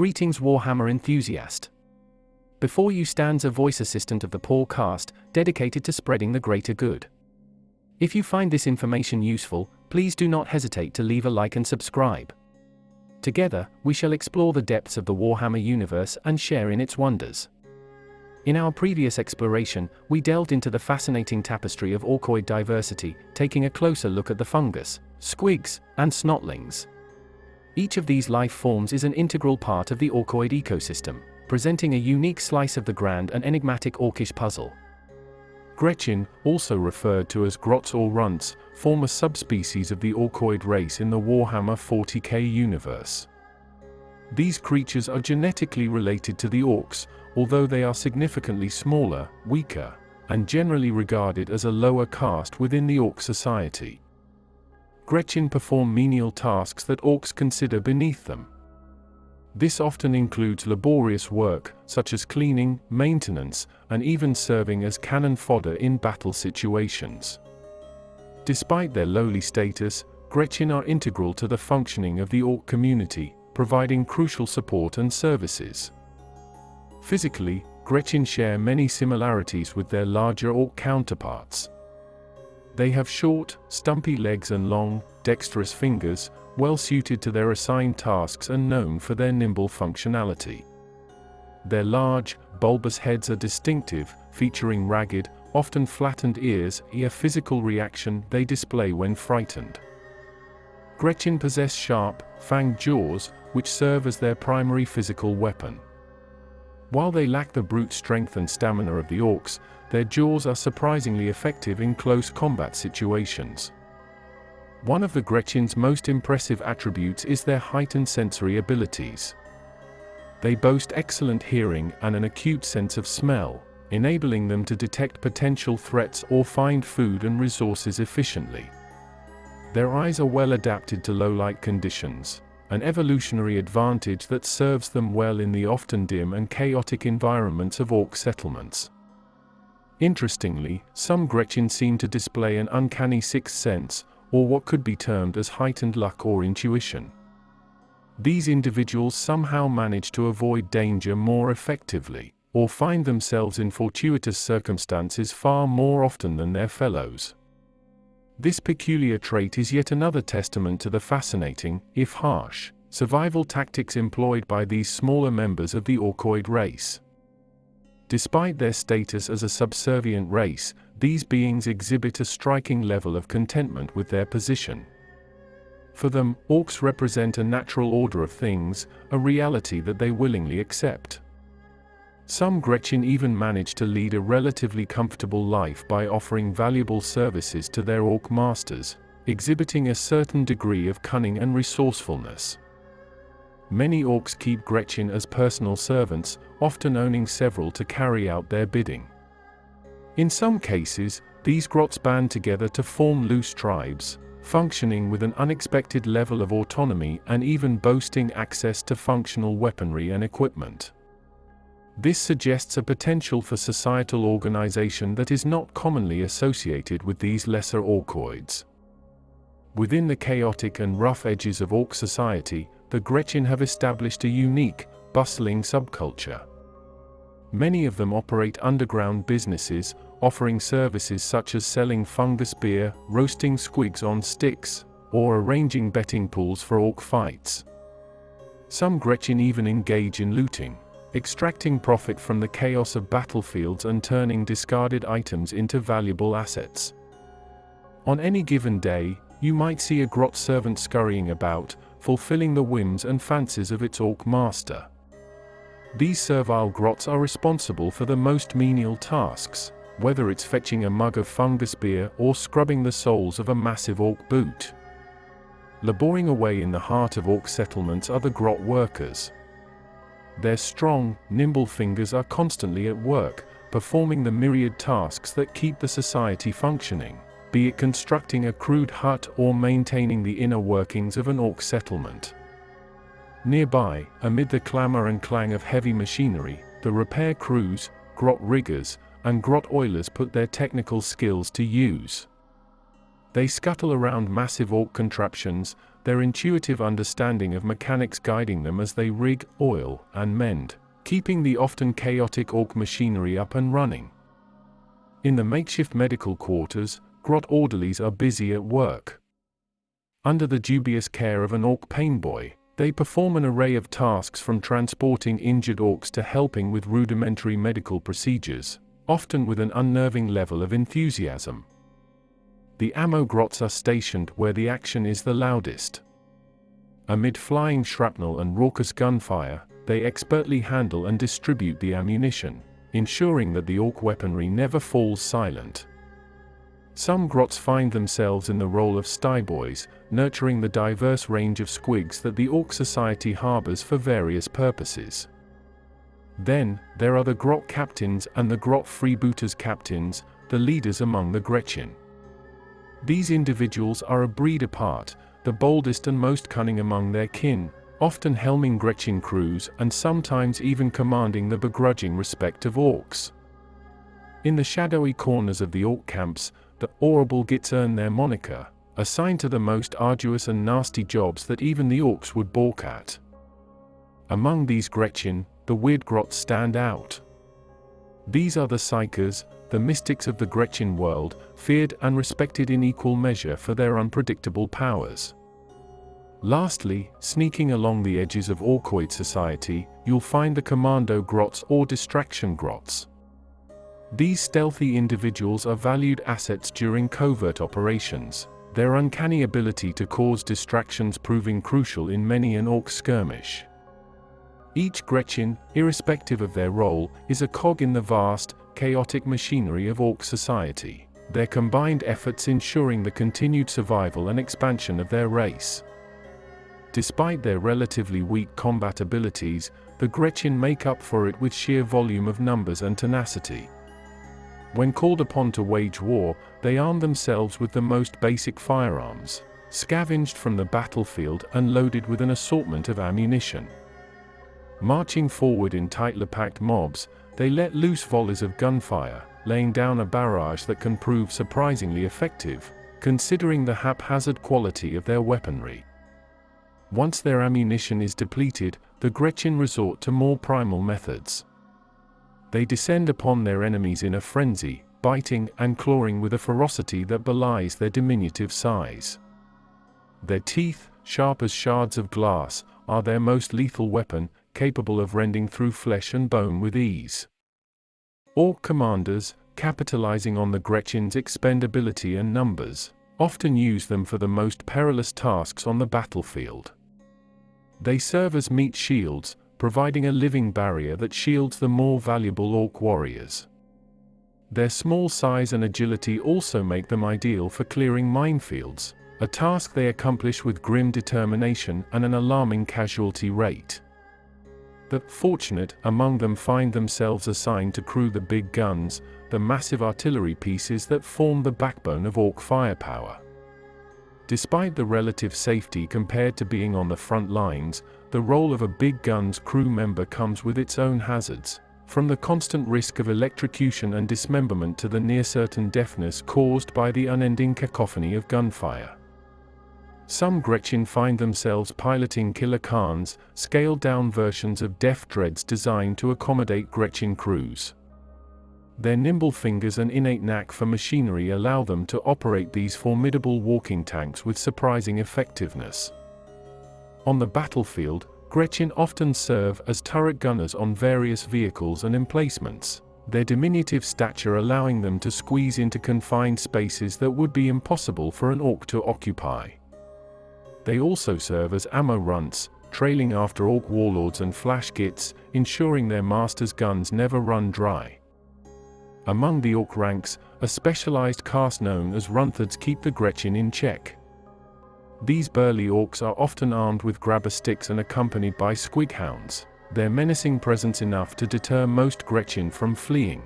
Greetings Warhammer enthusiast. Before you stands a voice assistant of the podcast, dedicated to spreading the greater good. If you find this information useful, please do not hesitate to leave a like and subscribe. Together, we shall explore the depths of the Warhammer universe and share in its wonders. In our previous exploration, we delved into the fascinating tapestry of Orkoid diversity, taking a closer look at the fungus, squigs, and snotlings. Each of these life forms is an integral part of the Orkoid ecosystem, presenting a unique slice of the grand and enigmatic orcish puzzle. Gretchin, also referred to as grots or runts, form a subspecies of the Orkoid race in the Warhammer 40k universe. These creatures are genetically related to the orcs, although they are significantly smaller, weaker, and generally regarded as a lower caste within the orc society. Gretchin perform menial tasks that orcs consider beneath them. This often includes laborious work, such as cleaning, maintenance, and even serving as cannon fodder in battle situations. Despite their lowly status, Gretchin are integral to the functioning of the orc community, providing crucial support and services. Physically, Gretchin share many similarities with their larger orc counterparts. They have short, stumpy legs and long, dexterous fingers, well suited to their assigned tasks and known for their nimble functionality. Their large, bulbous heads are distinctive, featuring ragged, often flattened ears, a physical reaction they display when frightened. Gretchin possess sharp, fanged jaws, which serve as their primary physical weapon. While they lack the brute strength and stamina of the orcs, their jaws are surprisingly effective in close combat situations. One of the Gretchin's most impressive attributes is their heightened sensory abilities. They boast excellent hearing and an acute sense of smell, enabling them to detect potential threats or find food and resources efficiently. Their eyes are well adapted to low-light conditions, an evolutionary advantage that serves them well in the often dim and chaotic environments of orc settlements. Interestingly, some Gretchin seem to display an uncanny sixth sense, or what could be termed as heightened luck or intuition. These individuals somehow manage to avoid danger more effectively, or find themselves in fortuitous circumstances far more often than their fellows. This peculiar trait is yet another testament to the fascinating, if harsh, survival tactics employed by these smaller members of the Orkoid race. Despite their status as a subservient race, these beings exhibit a striking level of contentment with their position. For them, orcs represent a natural order of things, a reality that they willingly accept. Some Gretchin even manage to lead a relatively comfortable life by offering valuable services to their orc masters, exhibiting a certain degree of cunning and resourcefulness. Many orcs keep Gretchin as personal servants, often owning several to carry out their bidding. In some cases, these grots band together to form loose tribes, functioning with an unexpected level of autonomy and even boasting access to functional weaponry and equipment. This suggests a potential for societal organization that is not commonly associated with these lesser Orkoids. Within the chaotic and rough edges of orc society, the Gretchin have established a unique, bustling subculture. Many of them operate underground businesses, offering services such as selling fungus beer, roasting squigs on sticks, or arranging betting pools for orc fights. Some Gretchin even engage in looting, extracting profit from the chaos of battlefields and turning discarded items into valuable assets. On any given day, you might see a grot servant scurrying about, fulfilling the whims and fancies of its orc master. These servile grots are responsible for the most menial tasks, whether it's fetching a mug of fungus beer or scrubbing the soles of a massive orc boot. Laboring away in the heart of orc settlements are the grot workers. Their strong, nimble fingers are constantly at work, performing the myriad tasks that keep the society functioning, be it constructing a crude hut or maintaining the inner workings of an orc settlement. Nearby, amid the clamor and clang of heavy machinery, the repair crews, grot riggers, and grot oilers put their technical skills to use. They scuttle around massive orc contraptions, their intuitive understanding of mechanics guiding them as they rig, oil, and mend, keeping the often chaotic Ork machinery up and running. In the makeshift medical quarters, grot orderlies are busy at work. Under the dubious care of an Ork painboy, they perform an array of tasks from transporting injured Orks to helping with rudimentary medical procedures, often with an unnerving level of enthusiasm. The ammo grots are stationed where the action is the loudest. Amid flying shrapnel and raucous gunfire, they expertly handle and distribute the ammunition, ensuring that the Ork weaponry never falls silent. Some grots find themselves in the role of styboys, nurturing the diverse range of squigs that the Ork society harbors for various purposes. Then, there are the grot captains and the grot freebooters captains, the leaders among the Gretchin. These individuals are a breed apart, the boldest and most cunning among their kin, often helming Gretchin crews and sometimes even commanding the begrudging respect of Orks. In the shadowy corners of the Ork camps, the Orablegits earn their moniker, assigned to the most arduous and nasty jobs that even the Orks would balk at. Among these Gretchin, the weird grots stand out. These are the psychers, the mystics of the Gretchin world, feared and respected in equal measure for their unpredictable powers. Lastly, sneaking along the edges of Orkoid society, you'll find the commando grots or distraction grots. These stealthy individuals are valued assets during covert operations, their uncanny ability to cause distractions proving crucial in many an Ork skirmish. Each Gretchin, irrespective of their role, is a cog in the vast, chaotic machinery of Ork society, their combined efforts ensuring the continued survival and expansion of their race. Despite their relatively weak combat abilities, the Gretchin make up for it with sheer volume of numbers and tenacity. When called upon to wage war, they arm themselves with the most basic firearms, scavenged from the battlefield and loaded with an assortment of ammunition. Marching forward in tightly packed mobs, they let loose volleys of gunfire, laying down a barrage that can prove surprisingly effective, considering the haphazard quality of their weaponry. Once their ammunition is depleted, the Gretchin resort to more primal methods. They descend upon their enemies in a frenzy, biting and clawing with a ferocity that belies their diminutive size. Their teeth, sharp as shards of glass, are their most lethal weapon, capable of rending through flesh and bone with ease. Ork commanders, capitalizing on the Gretchin's expendability and numbers, often use them for the most perilous tasks on the battlefield. They serve as meat shields, providing a living barrier that shields the more valuable Ork warriors. Their small size and agility also make them ideal for clearing minefields, a task they accomplish with grim determination and an alarming casualty rate. The fortunate among them find themselves assigned to crew the big guns, the massive artillery pieces that form the backbone of Ork firepower. Despite the relative safety compared to being on the front lines, the role of a big gun's crew member comes with its own hazards, from the constant risk of electrocution and dismemberment to the near-certain deafness caused by the unending cacophony of gunfire. Some Gretchin find themselves piloting killer Khans, scaled-down versions of deaf dreads designed to accommodate Gretchin crews. Their nimble fingers and innate knack for machinery allow them to operate these formidable walking tanks with surprising effectiveness. On the battlefield, Gretchin often serve as turret gunners on various vehicles and emplacements, their diminutive stature allowing them to squeeze into confined spaces that would be impossible for an Ork to occupy. They also serve as ammo runts, trailing after Ork warlords and flash gits, ensuring their masters' guns never run dry. Among the Ork ranks, a specialized caste known as Runthards keep the Gretchin in check. These burly Orks are often armed with grabber sticks and accompanied by squighounds, their menacing presence enough to deter most Gretchin from fleeing.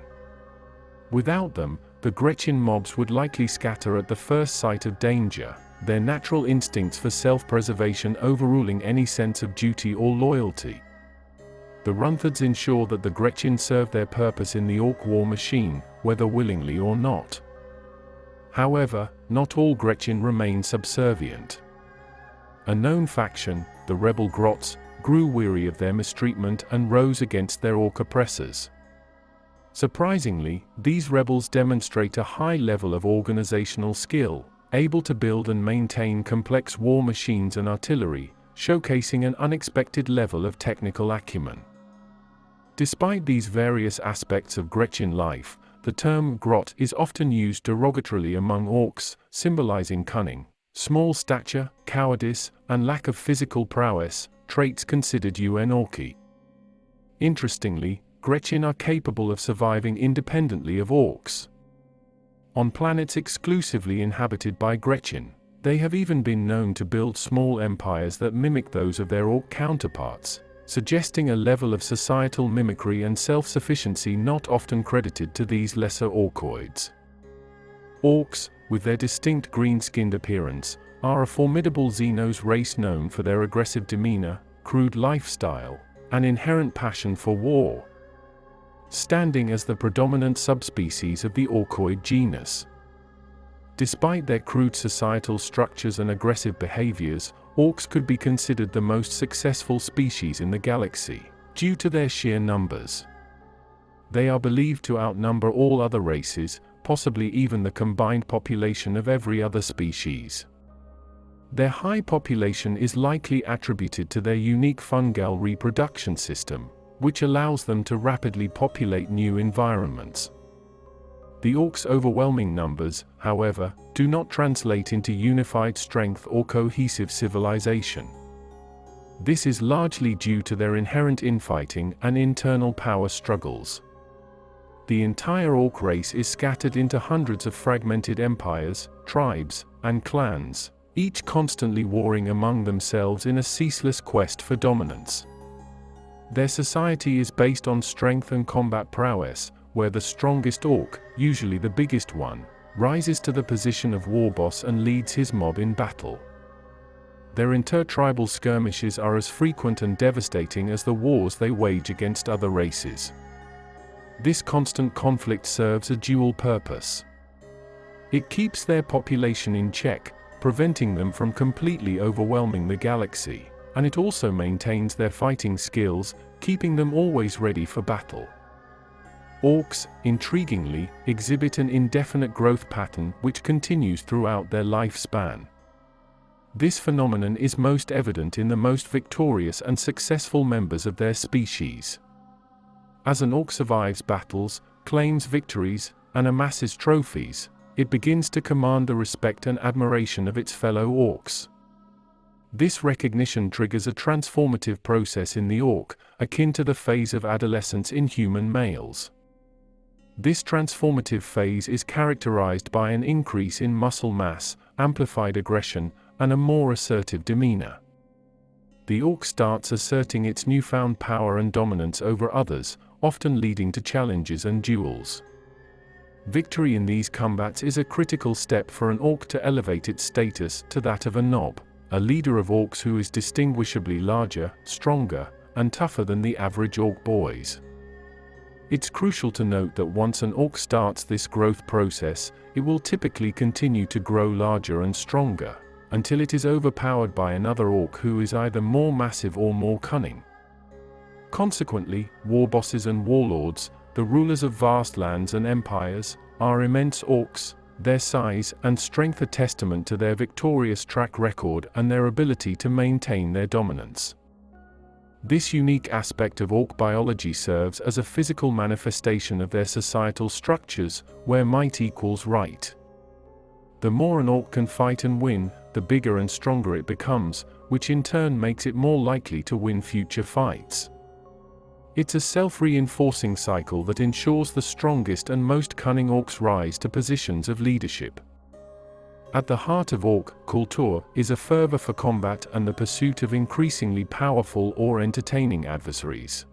Without them, the Gretchin mobs would likely scatter at the first sight of danger, their natural instincts for self-preservation overruling any sense of duty or loyalty. The Runthards ensure that the Gretchin serve their purpose in the Ork war machine, whether willingly or not. However, not all Gretchin remain subservient. A known faction, the rebel Grots, grew weary of their mistreatment and rose against their Ork oppressors. Surprisingly, these rebels demonstrate a high level of organizational skill, able to build and maintain complex war machines and artillery, showcasing an unexpected level of technical acumen. Despite these various aspects of Gretchin life, the term Grot is often used derogatorily among Orks, symbolizing cunning, small stature, cowardice, and lack of physical prowess, traits considered un-Orky. Interestingly, Gretchin are capable of surviving independently of Orks. On planets exclusively inhabited by Gretchin, they have even been known to build small empires that mimic those of their Ork counterparts, suggesting a level of societal mimicry and self-sufficiency not often credited to these lesser Orkoids. Orks, with their distinct green-skinned appearance, are a formidable Xenos race known for their aggressive demeanor, crude lifestyle, and inherent passion for war, standing as the predominant subspecies of the Orkoid genus. Despite their crude societal structures and aggressive behaviors, Orks could be considered the most successful species in the galaxy, due to their sheer numbers. They are believed to outnumber all other races, possibly even the combined population of every other species. Their high population is likely attributed to their unique fungal reproduction system, which allows them to rapidly populate new environments. The Orks' overwhelming numbers, however, do not translate into unified strength or cohesive civilization. This is largely due to their inherent infighting and internal power struggles. The entire Ork race is scattered into hundreds of fragmented empires, tribes, and clans, each constantly warring among themselves in a ceaseless quest for dominance. Their society is based on strength and combat prowess, where the strongest Ork, usually the biggest one, rises to the position of war boss and leads his mob in battle. Their intertribal skirmishes are as frequent and devastating as the wars they wage against other races. This constant conflict serves a dual purpose. It keeps their population in check, preventing them from completely overwhelming the galaxy, and it also maintains their fighting skills, keeping them always ready for battle. Orks, intriguingly, exhibit an indefinite growth pattern which continues throughout their lifespan. This phenomenon is most evident in the most victorious and successful members of their species. As an Ork survives battles, claims victories, and amasses trophies, it begins to command the respect and admiration of its fellow Orks. This recognition triggers a transformative process in the Ork, akin to the phase of adolescence in human males. This transformative phase is characterized by an increase in muscle mass, amplified aggression, and a more assertive demeanor. The Ork starts asserting its newfound power and dominance over others, often leading to challenges and duels. Victory in these combats is a critical step for an Ork to elevate its status to that of a Nob, a leader of Orks who is distinguishably larger, stronger, and tougher than the average Ork boys. It's crucial to note that once an Ork starts this growth process, it will typically continue to grow larger and stronger, until it is overpowered by another Ork who is either more massive or more cunning. Consequently, war bosses and warlords, the rulers of vast lands and empires, are immense Orks. Their size and strength are testament to their victorious track record and their ability to maintain their dominance. This unique aspect of Ork biology serves as a physical manifestation of their societal structures, where might equals right. The more an Ork can fight and win, the bigger and stronger it becomes, which in turn makes it more likely to win future fights. It's a self-reinforcing cycle that ensures the strongest and most cunning Orks rise to positions of leadership. At the heart of Ork Kultur is a fervor for combat and the pursuit of increasingly powerful or entertaining adversaries.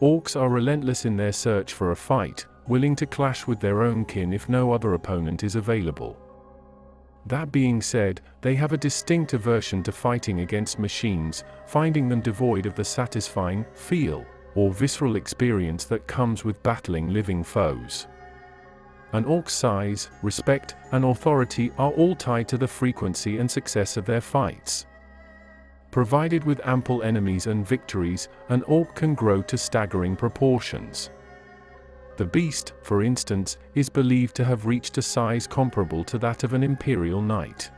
Orks are relentless in their search for a fight, willing to clash with their own kin if no other opponent is available. That being said, they have a distinct aversion to fighting against machines, finding them devoid of the satisfying feel or visceral experience that comes with battling living foes. An Ork's size, respect, and authority are all tied to the frequency and success of their fights. Provided with ample enemies and victories, an orc can grow to staggering proportions. The beast, for instance, is believed to have reached a size comparable to that of an imperial knight.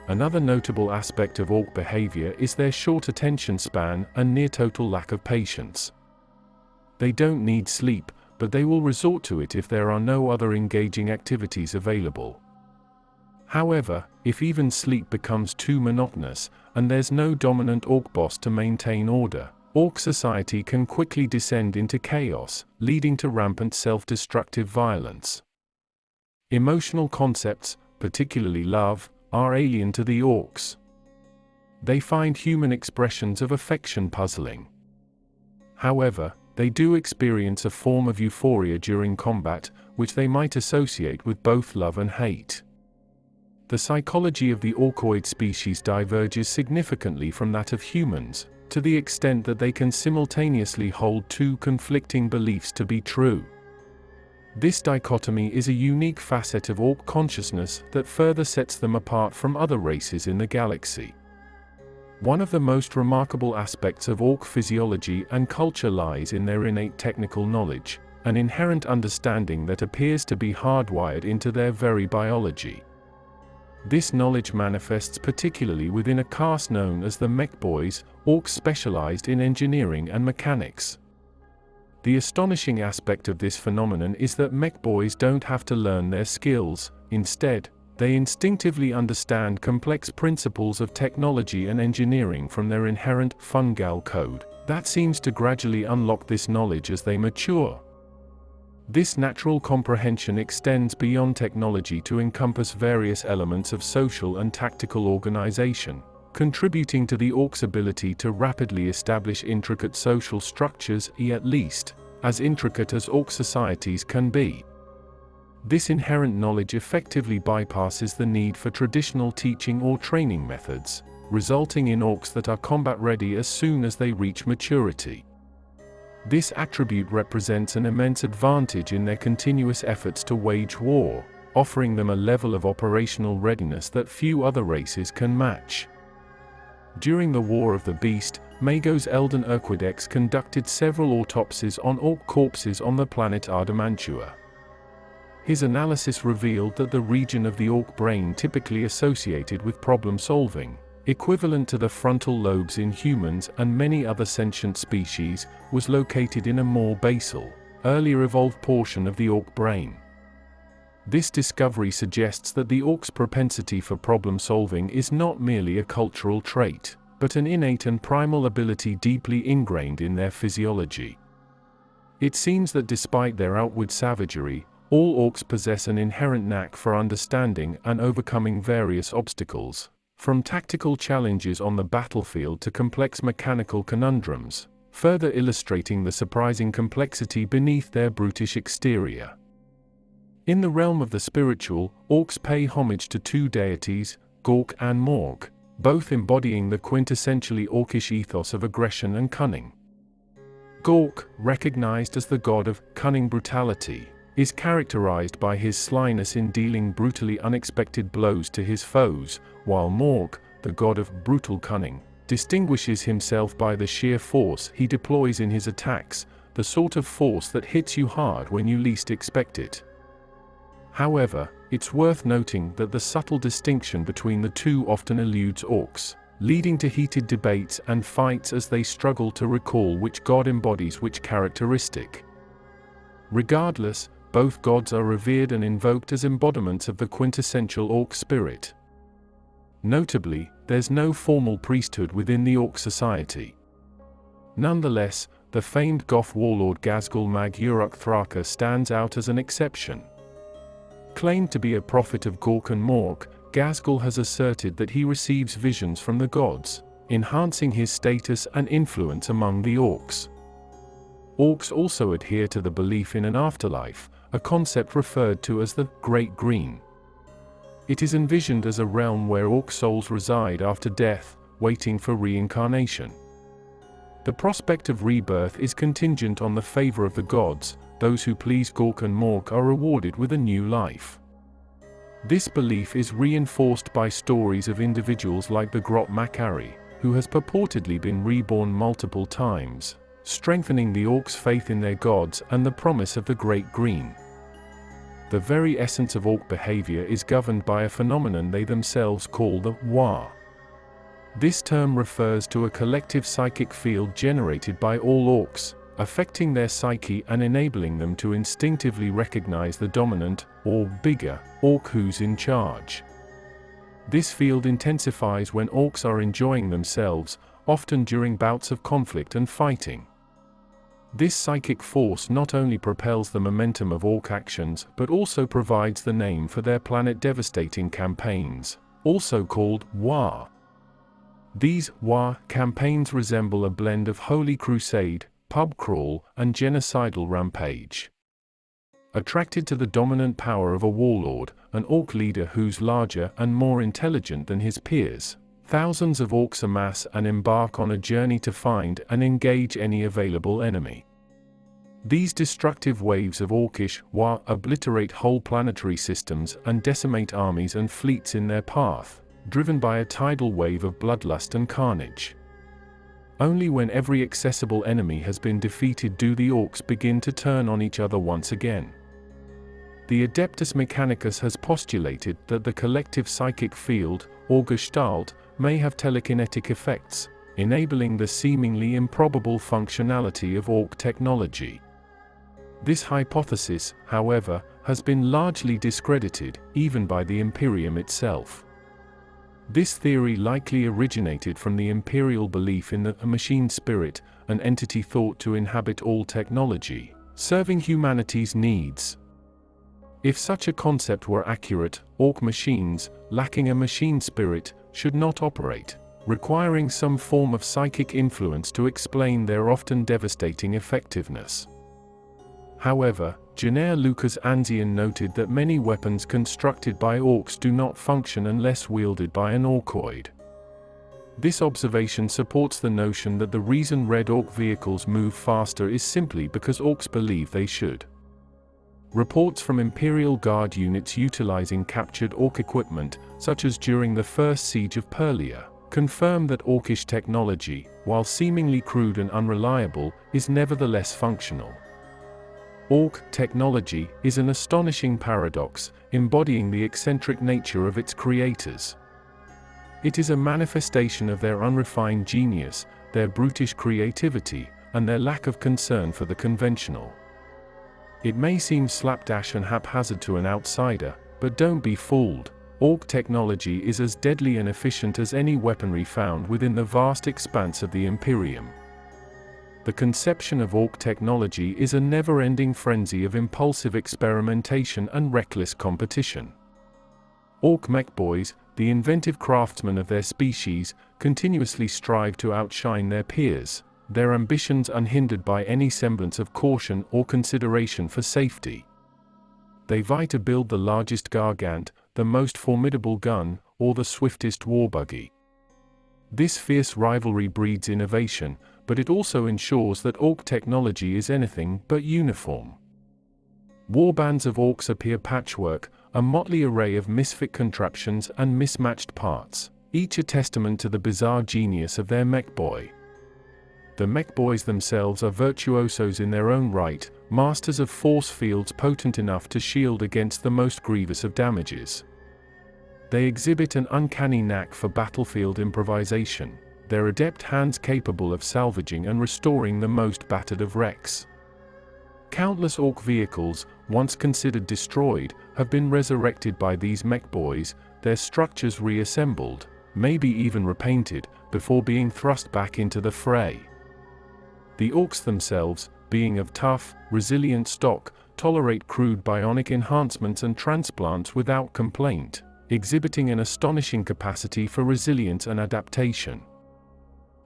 Another notable aspect of orc behavior is their short attention span and near-total lack of patience. They don't need sleep, but they will resort to it if there are no other engaging activities available. However, if even sleep becomes too monotonous, and there's no dominant orc boss to maintain order, orc society can quickly descend into chaos, leading to rampant self-destructive violence. Emotional concepts, particularly love, are alien to the orcs. They find human expressions of affection puzzling. However, they do experience a form of euphoria during combat, which they might associate with both love and hate. The psychology of the Orkoid species diverges significantly from that of humans, to the extent that they can simultaneously hold two conflicting beliefs to be true. This dichotomy is a unique facet of orc consciousness that further sets them apart from other races in the galaxy. One of the most remarkable aspects of orc physiology and culture lies in their innate technical knowledge, an inherent understanding that appears to be hardwired into their very biology. This knowledge manifests particularly within a caste known as the Mech Boys, orcs specialized in engineering and mechanics. The astonishing aspect of this phenomenon is that Mech Boys don't have to learn their skills. Instead, they instinctively understand complex principles of technology and engineering from their inherent fungal code that seems to gradually unlock this knowledge as they mature. This natural comprehension extends beyond technology to encompass various elements of social and tactical organization, contributing to the orc's ability to rapidly establish intricate social structures, at least as intricate as orc societies can be. This inherent knowledge effectively bypasses the need for traditional teaching or training methods, resulting in orcs that are combat-ready as soon as they reach maturity. This attribute represents an immense advantage in their continuous efforts to wage war, offering them a level of operational readiness that few other races can match. During the War of the Beast, Mago's Elden Orkoids conducted several autopsies on orc corpses on the planet Ardamantua. His analysis revealed that the region of the orc brain typically associated with problem-solving, equivalent to the frontal lobes in humans and many other sentient species, was located in a more basal, earlier evolved portion of the orc brain. This discovery suggests that the orc's propensity for problem-solving is not merely a cultural trait, but an innate and primal ability deeply ingrained in their physiology. It seems that despite their outward savagery, all orcs possess an inherent knack for understanding and overcoming various obstacles, from tactical challenges on the battlefield to complex mechanical conundrums, further illustrating the surprising complexity beneath their brutish exterior. In the realm of the spiritual, orcs pay homage to two deities, Gork and Morg, both embodying the quintessentially orcish ethos of aggression and cunning. Gork, recognized as the god of cunning brutality, is characterized by his slyness in dealing brutally unexpected blows to his foes, while Morg, the god of brutal cunning, distinguishes himself by the sheer force he deploys in his attacks, the sort of force that hits you hard when you least expect it. However, it's worth noting that the subtle distinction between the two often eludes orcs, leading to heated debates and fights as they struggle to recall which god embodies which characteristic. Regardless, both gods are revered and invoked as embodiments of the quintessential orc spirit. Notably, there's no formal priesthood within the orc society. Nonetheless, the famed Goth warlord Ghazghkull Mag Uruk Thraka stands out as an exception. Claimed to be a prophet of Gork and Morg, Ghazghkull has asserted that he receives visions from the gods, enhancing his status and influence among the orcs. Orcs also adhere to the belief in an afterlife, a concept referred to as the Great Green. It is envisioned as a realm where orc souls reside after death, waiting for reincarnation. The prospect of rebirth is contingent on the favor of the gods. Those who please Gork and Morg are rewarded with a new life. This belief is reinforced by stories of individuals like the Grot Makari, who has purportedly been reborn multiple times, strengthening the Orks' faith in their gods and the promise of the Great Green. The very essence of Ork behavior is governed by a phenomenon they themselves call the Waaagh. This term refers to a collective psychic field generated by all Orks, affecting their psyche and enabling them to instinctively recognize the dominant, or bigger, Ork who's in charge. This field intensifies when Orks are enjoying themselves, often during bouts of conflict and fighting. This psychic force not only propels the momentum of Ork actions but also provides the name for their planet-devastating campaigns, also called Waaagh. These Waaagh campaigns resemble a blend of holy crusade, pub crawl, and genocidal rampage. Attracted to the dominant power of a warlord, an Ork leader who's larger and more intelligent than his peers, thousands of Orks amass and embark on a journey to find and engage any available enemy. These destructive waves of Orkish Waaagh obliterate whole planetary systems and decimate armies and fleets in their path, driven by a tidal wave of bloodlust and carnage. Only when every accessible enemy has been defeated do the Orks begin to turn on each other once again. The Adeptus Mechanicus has postulated that the collective psychic field, or Gestalt, may have telekinetic effects, enabling the seemingly improbable functionality of Ork technology. This hypothesis, however, has been largely discredited, even by the Imperium itself. This theory likely originated from the Imperial belief in a machine spirit, an entity thought to inhabit all technology, serving humanity's needs. If such a concept were accurate, Ork machines, lacking a machine spirit, should not operate, requiring some form of psychic influence to explain their often devastating effectiveness. However, Jenner Lucas Anzian noted that many weapons constructed by Orks do not function unless wielded by an Orkoid. This observation supports the notion that the reason Red Ork vehicles move faster is simply because Orks believe they should. Reports from Imperial Guard units utilizing captured Ork equipment, such as during the First Siege of Perlia, confirm that Orkish technology, while seemingly crude and unreliable, is nevertheless functional. Ork technology is an astonishing paradox, embodying the eccentric nature of its creators. It is a manifestation of their unrefined genius, their brutish creativity, and their lack of concern for the conventional. It may seem slapdash and haphazard to an outsider, but don't be fooled. Ork technology is as deadly and efficient as any weaponry found within the vast expanse of the Imperium. The conception of Ork technology is a never-ending frenzy of impulsive experimentation and reckless competition. Ork mechboys, the inventive craftsmen of their species, continuously strive to outshine their peers, their ambitions unhindered by any semblance of caution or consideration for safety. They vie to build the largest gargant, the most formidable gun, or the swiftest war buggy. This fierce rivalry breeds innovation, but it also ensures that Ork technology is anything but uniform. Warbands of Orks appear patchwork, a motley array of misfit contraptions and mismatched parts, each a testament to the bizarre genius of their mechboy. The mechboys themselves are virtuosos in their own right, masters of force fields potent enough to shield against the most grievous of damages. They exhibit an uncanny knack for battlefield improvisation, their adept hands capable of salvaging and restoring the most battered of wrecks. Countless Ork vehicles, once considered destroyed, have been resurrected by these mechboys, their structures reassembled, maybe even repainted, before being thrust back into the fray. The Orks themselves, being of tough, resilient stock, tolerate crude bionic enhancements and transplants without complaint, exhibiting an astonishing capacity for resilience and adaptation.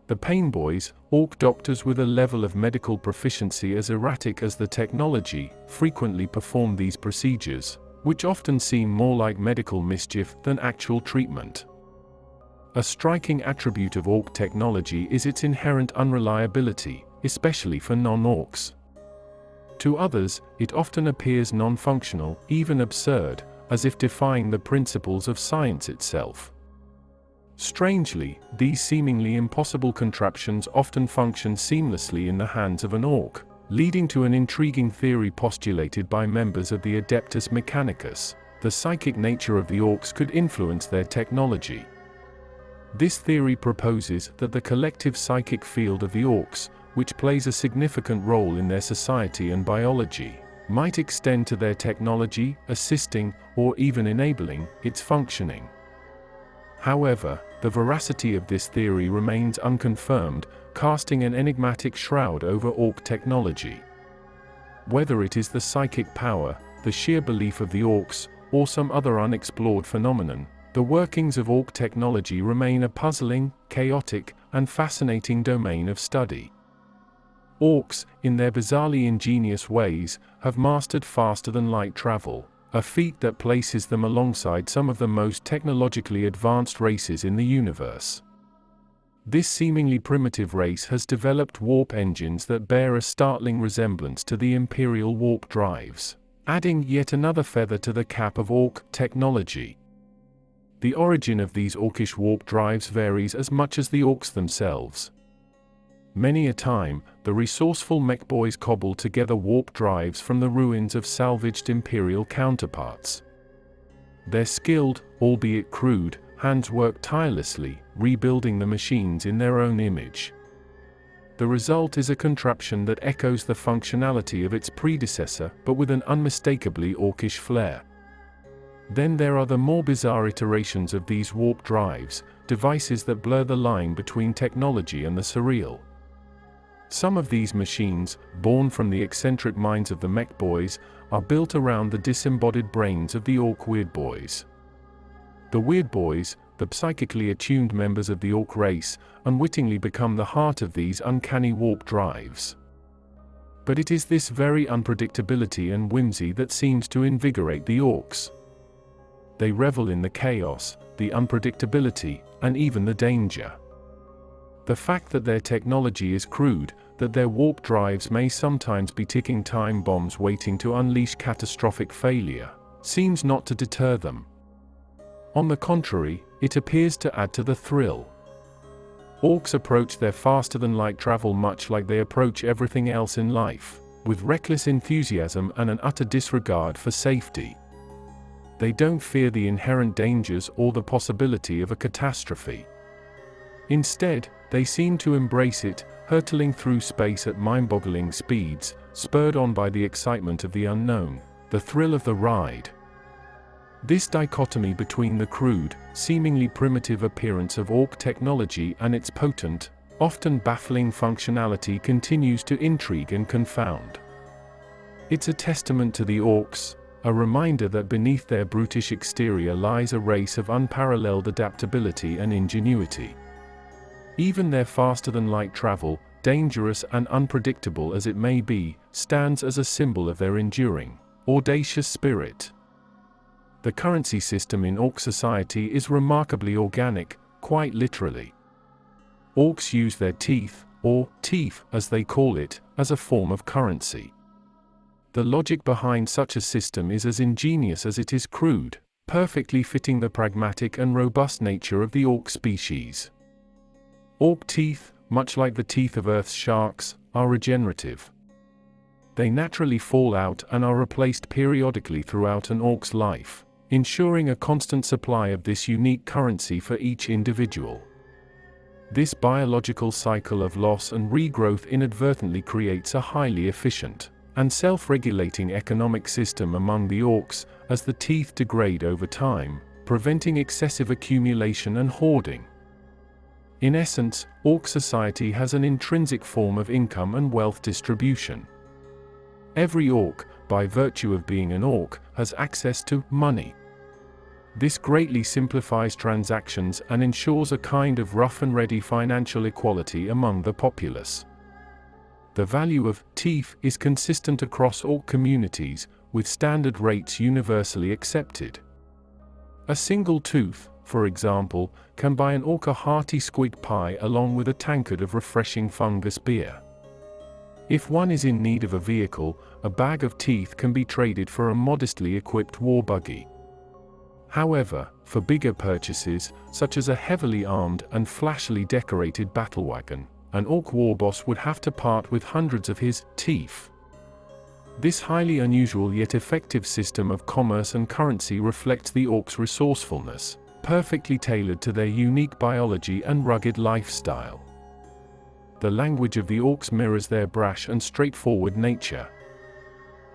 The Painboys, Ork doctors with a level of medical proficiency as erratic as the technology, frequently perform these procedures, which often seem more like medical mischief than actual treatment. A striking attribute of Ork technology is its inherent unreliability, especially for non-Orks. To others, it often appears non-functional, even absurd, as if defying the principles of science itself. Strangely, these seemingly impossible contraptions often function seamlessly in the hands of an orc, leading to an intriguing theory postulated by members of the Adeptus Mechanicus. The psychic nature of the orcs could influence their technology. This theory proposes that the collective psychic field of the orcs, which plays a significant role in their society and biology, might extend to their technology, assisting, or even enabling, its functioning. However, the veracity of this theory remains unconfirmed, casting an enigmatic shroud over orc technology. Whether it is the psychic power, the sheer belief of the orcs, or some other unexplored phenomenon, the workings of orc technology remain a puzzling, chaotic, and fascinating domain of study. Orcs, in their bizarrely ingenious ways, have mastered faster-than-light travel, a feat that places them alongside some of the most technologically advanced races in the universe. This seemingly primitive race has developed warp engines that bear a startling resemblance to the Imperial warp drives, adding yet another feather to the cap of orc technology. The origin of these orcish warp drives varies as much as the orcs themselves. Many a time, the resourceful mech boys cobble together warp drives from the ruins of salvaged Imperial counterparts. Their skilled, albeit crude, hands work tirelessly, rebuilding the machines in their own image. The result is a contraption that echoes the functionality of its predecessor, but with an unmistakably orcish flair. Then there are the more bizarre iterations of these warp drives, devices that blur the line between technology and the surreal. Some of these machines, born from the eccentric minds of the mech boys, are built around the disembodied brains of the orc weird boys. The weird boys, the psychically attuned members of the orc race, unwittingly become the heart of these uncanny warp drives. But it is this very unpredictability and whimsy that seems to invigorate the orcs. They revel in the chaos, the unpredictability, and even the danger. The fact that their technology is crude, that their warp drives may sometimes be ticking time bombs waiting to unleash catastrophic failure, seems not to deter them. On the contrary, it appears to add to the thrill. Orcs approach their faster-than-light travel much like they approach everything else in life, with reckless enthusiasm and an utter disregard for safety. They don't fear the inherent dangers or the possibility of a catastrophe. Instead, they seem to embrace it, hurtling through space at mind-boggling speeds, spurred on by the excitement of the unknown, the thrill of the ride. This dichotomy between the crude, seemingly primitive appearance of orc technology and its potent, often baffling functionality continues to intrigue and confound. It's a testament to the orcs, a reminder that beneath their brutish exterior lies a race of unparalleled adaptability and ingenuity. Even their faster-than-light travel, dangerous and unpredictable as it may be, stands as a symbol of their enduring, audacious spirit. The currency system in orc society is remarkably organic, quite literally. Orcs use their teeth, or teeth as they call it, as a form of currency. The logic behind such a system is as ingenious as it is crude, perfectly fitting the pragmatic and robust nature of the orc species. Orc teeth, much like the teeth of Earth's sharks, are regenerative. They naturally fall out and are replaced periodically throughout an orc's life, ensuring a constant supply of this unique currency for each individual. This biological cycle of loss and regrowth inadvertently creates a highly efficient and self-regulating economic system among the orcs, as the teeth degrade over time, preventing excessive accumulation and hoarding. In essence, orc society has an intrinsic form of income and wealth distribution. Every orc, by virtue of being an orc, has access to money. This greatly simplifies transactions and ensures a kind of rough-and-ready financial equality among the populace. The value of teeth is consistent across orc communities, with standard rates universally accepted. A single tooth, for example, can buy an orc a hearty squig pie along with a tankard of refreshing fungus beer. If one is in need of a vehicle, a bag of teeth can be traded for a modestly equipped war buggy. However, for bigger purchases, such as a heavily armed and flashily decorated battle wagon, an Ork warboss would have to part with hundreds of his teeth. This highly unusual yet effective system of commerce and currency reflects the Orks' resourcefulness, perfectly tailored to their unique biology and rugged lifestyle. The language of the Orks mirrors their brash and straightforward nature.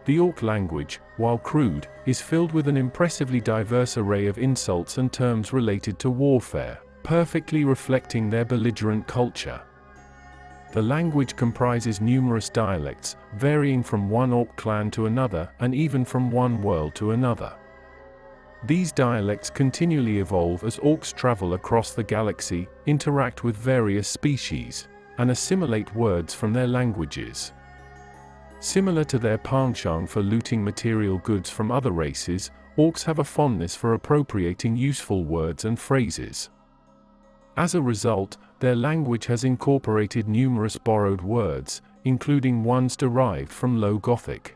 The Ork language, while crude, is filled with an impressively diverse array of insults and terms related to warfare, perfectly reflecting their belligerent culture. The language comprises numerous dialects, varying from one Ork clan to another and even from one world to another. These dialects continually evolve as Orks travel across the galaxy, interact with various species, and assimilate words from their languages. Similar to their penchant for looting material goods from other races, Orks have a fondness for appropriating useful words and phrases. As a result, their language has incorporated numerous borrowed words, including ones derived from Low Gothic.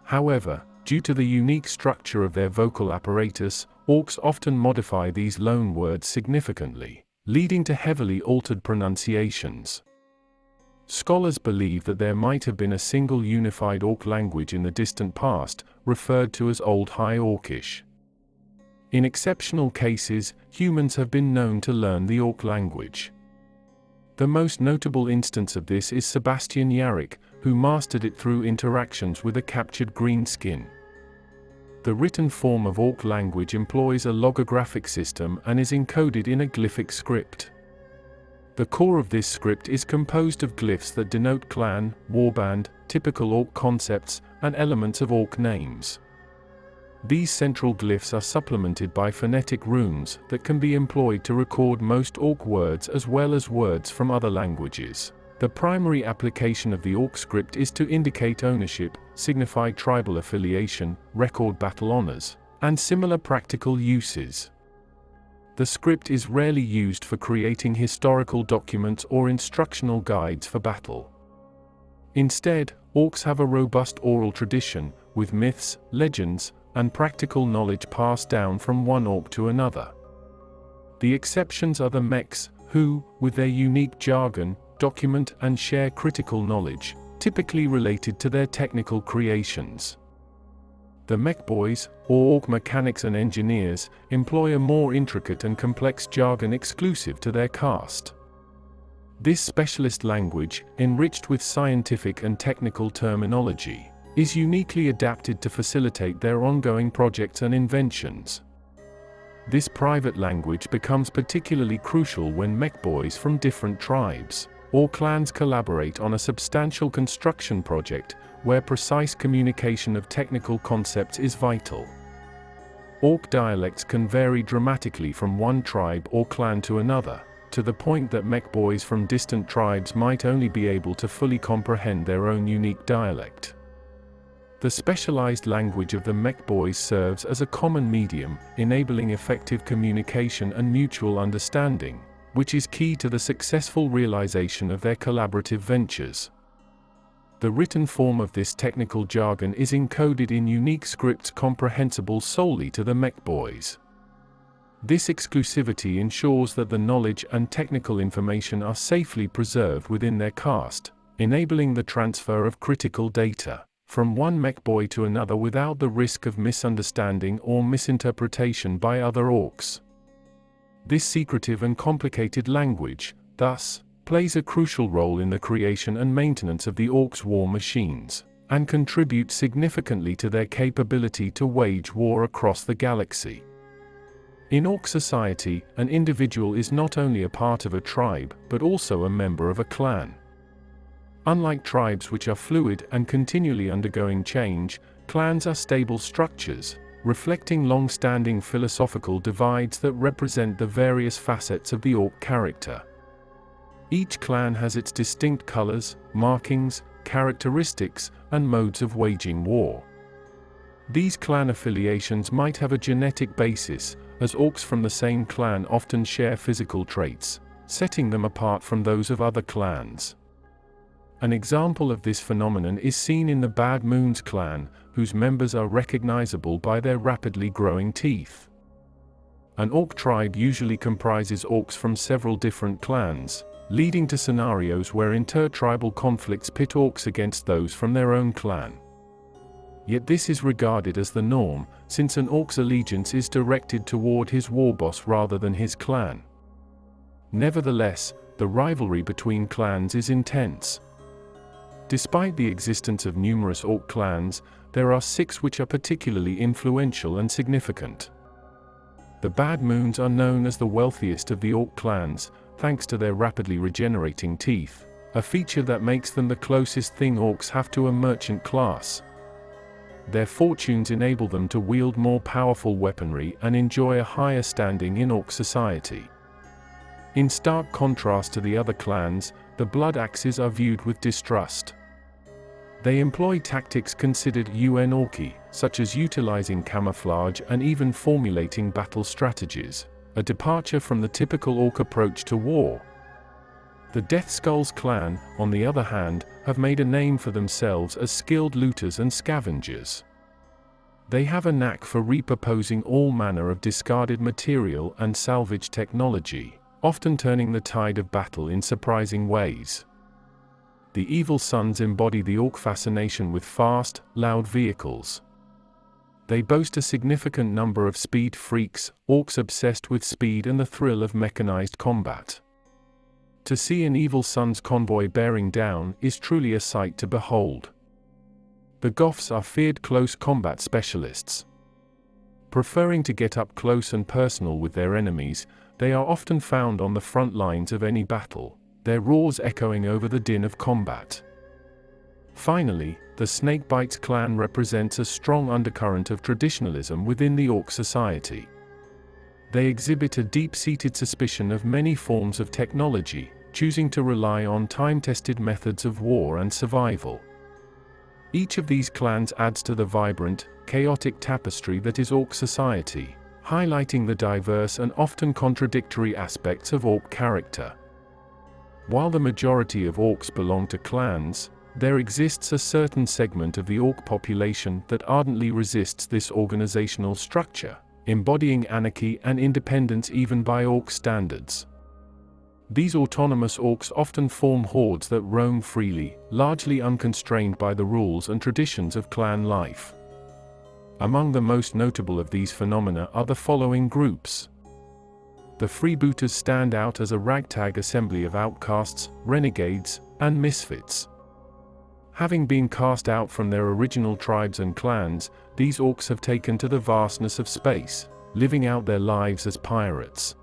However, due to the unique structure of their vocal apparatus, Orks often modify these loan words significantly, leading to heavily altered pronunciations. Scholars believe that there might have been a single unified Ork language in the distant past, referred to as Old High Orcish. In exceptional cases, humans have been known to learn the Ork language. The most notable instance of this is Sebastian Yarrick, who mastered it through interactions with a captured Greenskin. The written form of Ork language employs a logographic system and is encoded in a glyphic script. The core of this script is composed of glyphs that denote clan, warband, typical Ork concepts, and elements of Ork names. These central glyphs are supplemented by phonetic runes that can be employed to record most Ork words as well as words from other languages. The primary application of the Ork script is to indicate ownership, signify tribal affiliation, record battle honors, and similar practical uses. The script is rarely used for creating historical documents or instructional guides for battle. Instead, Orks have a robust oral tradition, with myths, legends, and practical knowledge passed down from one Ork to another. The exceptions are the mechs, who, with their unique jargon, document and share critical knowledge, typically related to their technical creations. The mech boys, or Ork mechanics and engineers, employ a more intricate and complex jargon exclusive to their caste. This specialist language, enriched with scientific and technical terminology, is uniquely adapted to facilitate their ongoing projects and inventions. This private language becomes particularly crucial when mech boys from different tribes or clans collaborate on a substantial construction project, where precise communication of technical concepts is vital. Ork dialects can vary dramatically from one tribe or clan to another, to the point that mech boys from distant tribes might only be able to fully comprehend their own unique dialect. The specialized language of the mech boys serves as a common medium, enabling effective communication and mutual understanding, which is key to the successful realization of their collaborative ventures. The written form of this technical jargon is encoded in unique scripts comprehensible solely to the mech boys. This exclusivity ensures that the knowledge and technical information are safely preserved within their caste, enabling the transfer of critical data from one mech boy to another without the risk of misunderstanding or misinterpretation by other Orks. This secretive and complicated language, thus, plays a crucial role in the creation and maintenance of the Orks' war machines, and contributes significantly to their capability to wage war across the galaxy. In Ork society, an individual is not only a part of a tribe, but also a member of a clan. Unlike tribes which are fluid and continually undergoing change, clans are stable structures, reflecting long-standing philosophical divides that represent the various facets of the Ork character. Each clan has its distinct colors, markings, characteristics, and modes of waging war. These clan affiliations might have a genetic basis, as Orks from the same clan often share physical traits, setting them apart from those of other clans. An example of this phenomenon is seen in the Bad Moons clan, whose members are recognizable by their rapidly growing teeth. An orc tribe usually comprises orcs from several different clans, leading to scenarios where intertribal conflicts pit orcs against those from their own clan. Yet this is regarded as the norm, since an orc's allegiance is directed toward his warboss rather than his clan. Nevertheless, the rivalry between clans is intense. Despite the existence of numerous orc clans, there are 6 which are particularly influential and significant. The Bad Moons are known as the wealthiest of the orc clans, thanks to their rapidly regenerating teeth, a feature that makes them the closest thing orcs have to a merchant class. Their fortunes enable them to wield more powerful weaponry and enjoy a higher standing in orc society. In stark contrast to the other clans, the Blood Axes are viewed with distrust. They employ tactics considered unruly, such as utilizing camouflage and even formulating battle strategies, a departure from the typical orc approach to war. The Death Skulls clan, on the other hand, have made a name for themselves as skilled looters and scavengers. They have a knack for repurposing all manner of discarded material and salvage technology, often turning the tide of battle in surprising ways. The Evil Sons embody the orc fascination with fast, loud vehicles. They boast a significant number of speed freaks, orcs obsessed with speed and the thrill of mechanized combat. To see an Evil Sons convoy bearing down is truly a sight to behold. The Goths are feared close combat specialists. Preferring to get up close and personal with their enemies, they are often found on the front lines of any battle, their roars echoing over the din of combat. Finally, the Snakebites clan represents a strong undercurrent of traditionalism within the orc society. They exhibit a deep-seated suspicion of many forms of technology, choosing to rely on time-tested methods of war and survival. Each of these clans adds to the vibrant, chaotic tapestry that is orc society, highlighting the diverse and often contradictory aspects of orc character. While the majority of orcs belong to clans, there exists a certain segment of the orc population that ardently resists this organizational structure, embodying anarchy and independence even by orc standards. These autonomous orcs often form hordes that roam freely, largely unconstrained by the rules and traditions of clan life. Among the most notable of these phenomena are the following groups. The freebooters stand out as a ragtag assembly of outcasts, renegades, and misfits. Having been cast out from their original tribes and clans, these orcs have taken to the vastness of space, living out their lives as pirates.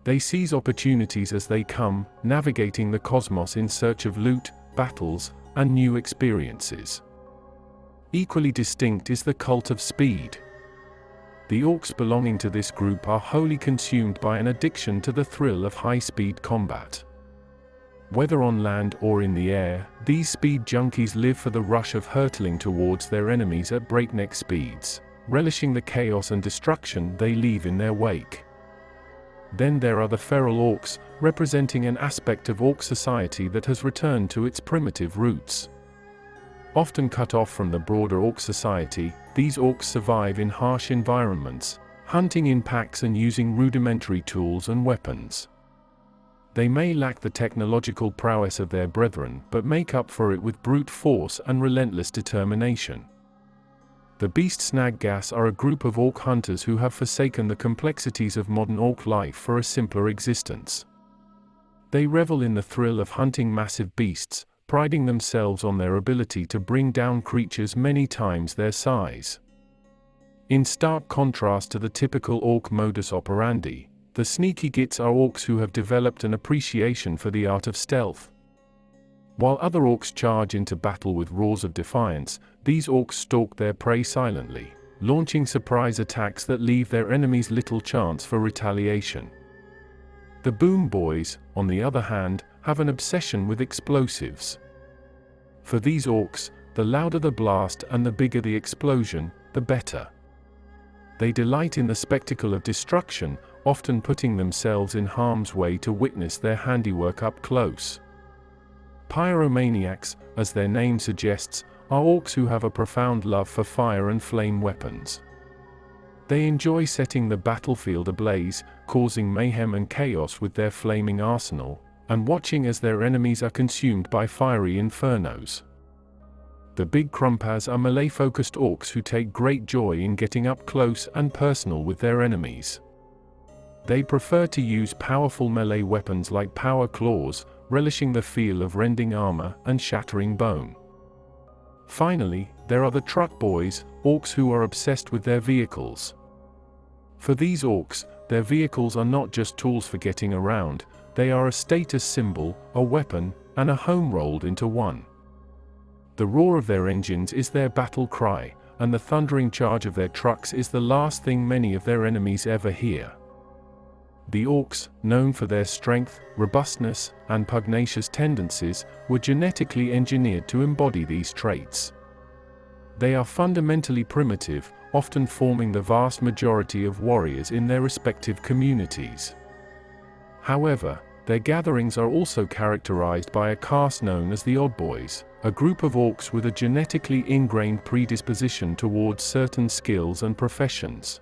They seize opportunities as they come, navigating the cosmos in search of loot, battles, and new experiences. Equally distinct is the cult of speed. The orcs belonging to this group are wholly consumed by an addiction to the thrill of high-speed combat. Whether on land or in the air, these speed junkies live for the rush of hurtling towards their enemies at breakneck speeds, relishing the chaos and destruction they leave in their wake. Then there are the feral orcs, representing an aspect of orc society that has returned to its primitive roots. Often cut off from the broader orc society, these orcs survive in harsh environments, hunting in packs and using rudimentary tools and weapons. They may lack the technological prowess of their brethren but make up for it with brute force and relentless determination. The Beast Snaggas are a group of orc hunters who have forsaken the complexities of modern orc life for a simpler existence. They revel in the thrill of hunting massive beasts, priding themselves on their ability to bring down creatures many times their size. In stark contrast to the typical orc modus operandi, the sneaky gits are orcs who have developed an appreciation for the art of stealth. While other orcs charge into battle with roars of defiance, these orcs stalk their prey silently, launching surprise attacks that leave their enemies little chance for retaliation. The Boom Boys, on the other hand, have an obsession with explosives. For these orcs, the louder the blast and the bigger the explosion, the better. They delight in the spectacle of destruction, often putting themselves in harm's way to witness their handiwork up close. Pyromaniacs, as their name suggests, are orcs who have a profound love for fire and flame weapons. They enjoy setting the battlefield ablaze, causing mayhem and chaos with their flaming arsenal, and watching as their enemies are consumed by fiery infernos. The big Krumpas are melee-focused orcs who take great joy in getting up close and personal with their enemies. They prefer to use powerful melee weapons like power claws, relishing the feel of rending armor and shattering bone. Finally, there are the truck boys, orcs who are obsessed with their vehicles. For these orcs, their vehicles are not just tools for getting around, they are a status symbol, a weapon, and a home rolled into one. The roar of their engines is their battle cry, and the thundering charge of their trucks is the last thing many of their enemies ever hear. The orcs, known for their strength, robustness, and pugnacious tendencies, were genetically engineered to embody these traits. They are fundamentally primitive, often forming the vast majority of warriors in their respective communities. However, their gatherings are also characterized by a caste known as the Odd Boys, a group of orcs with a genetically ingrained predisposition towards certain skills and professions.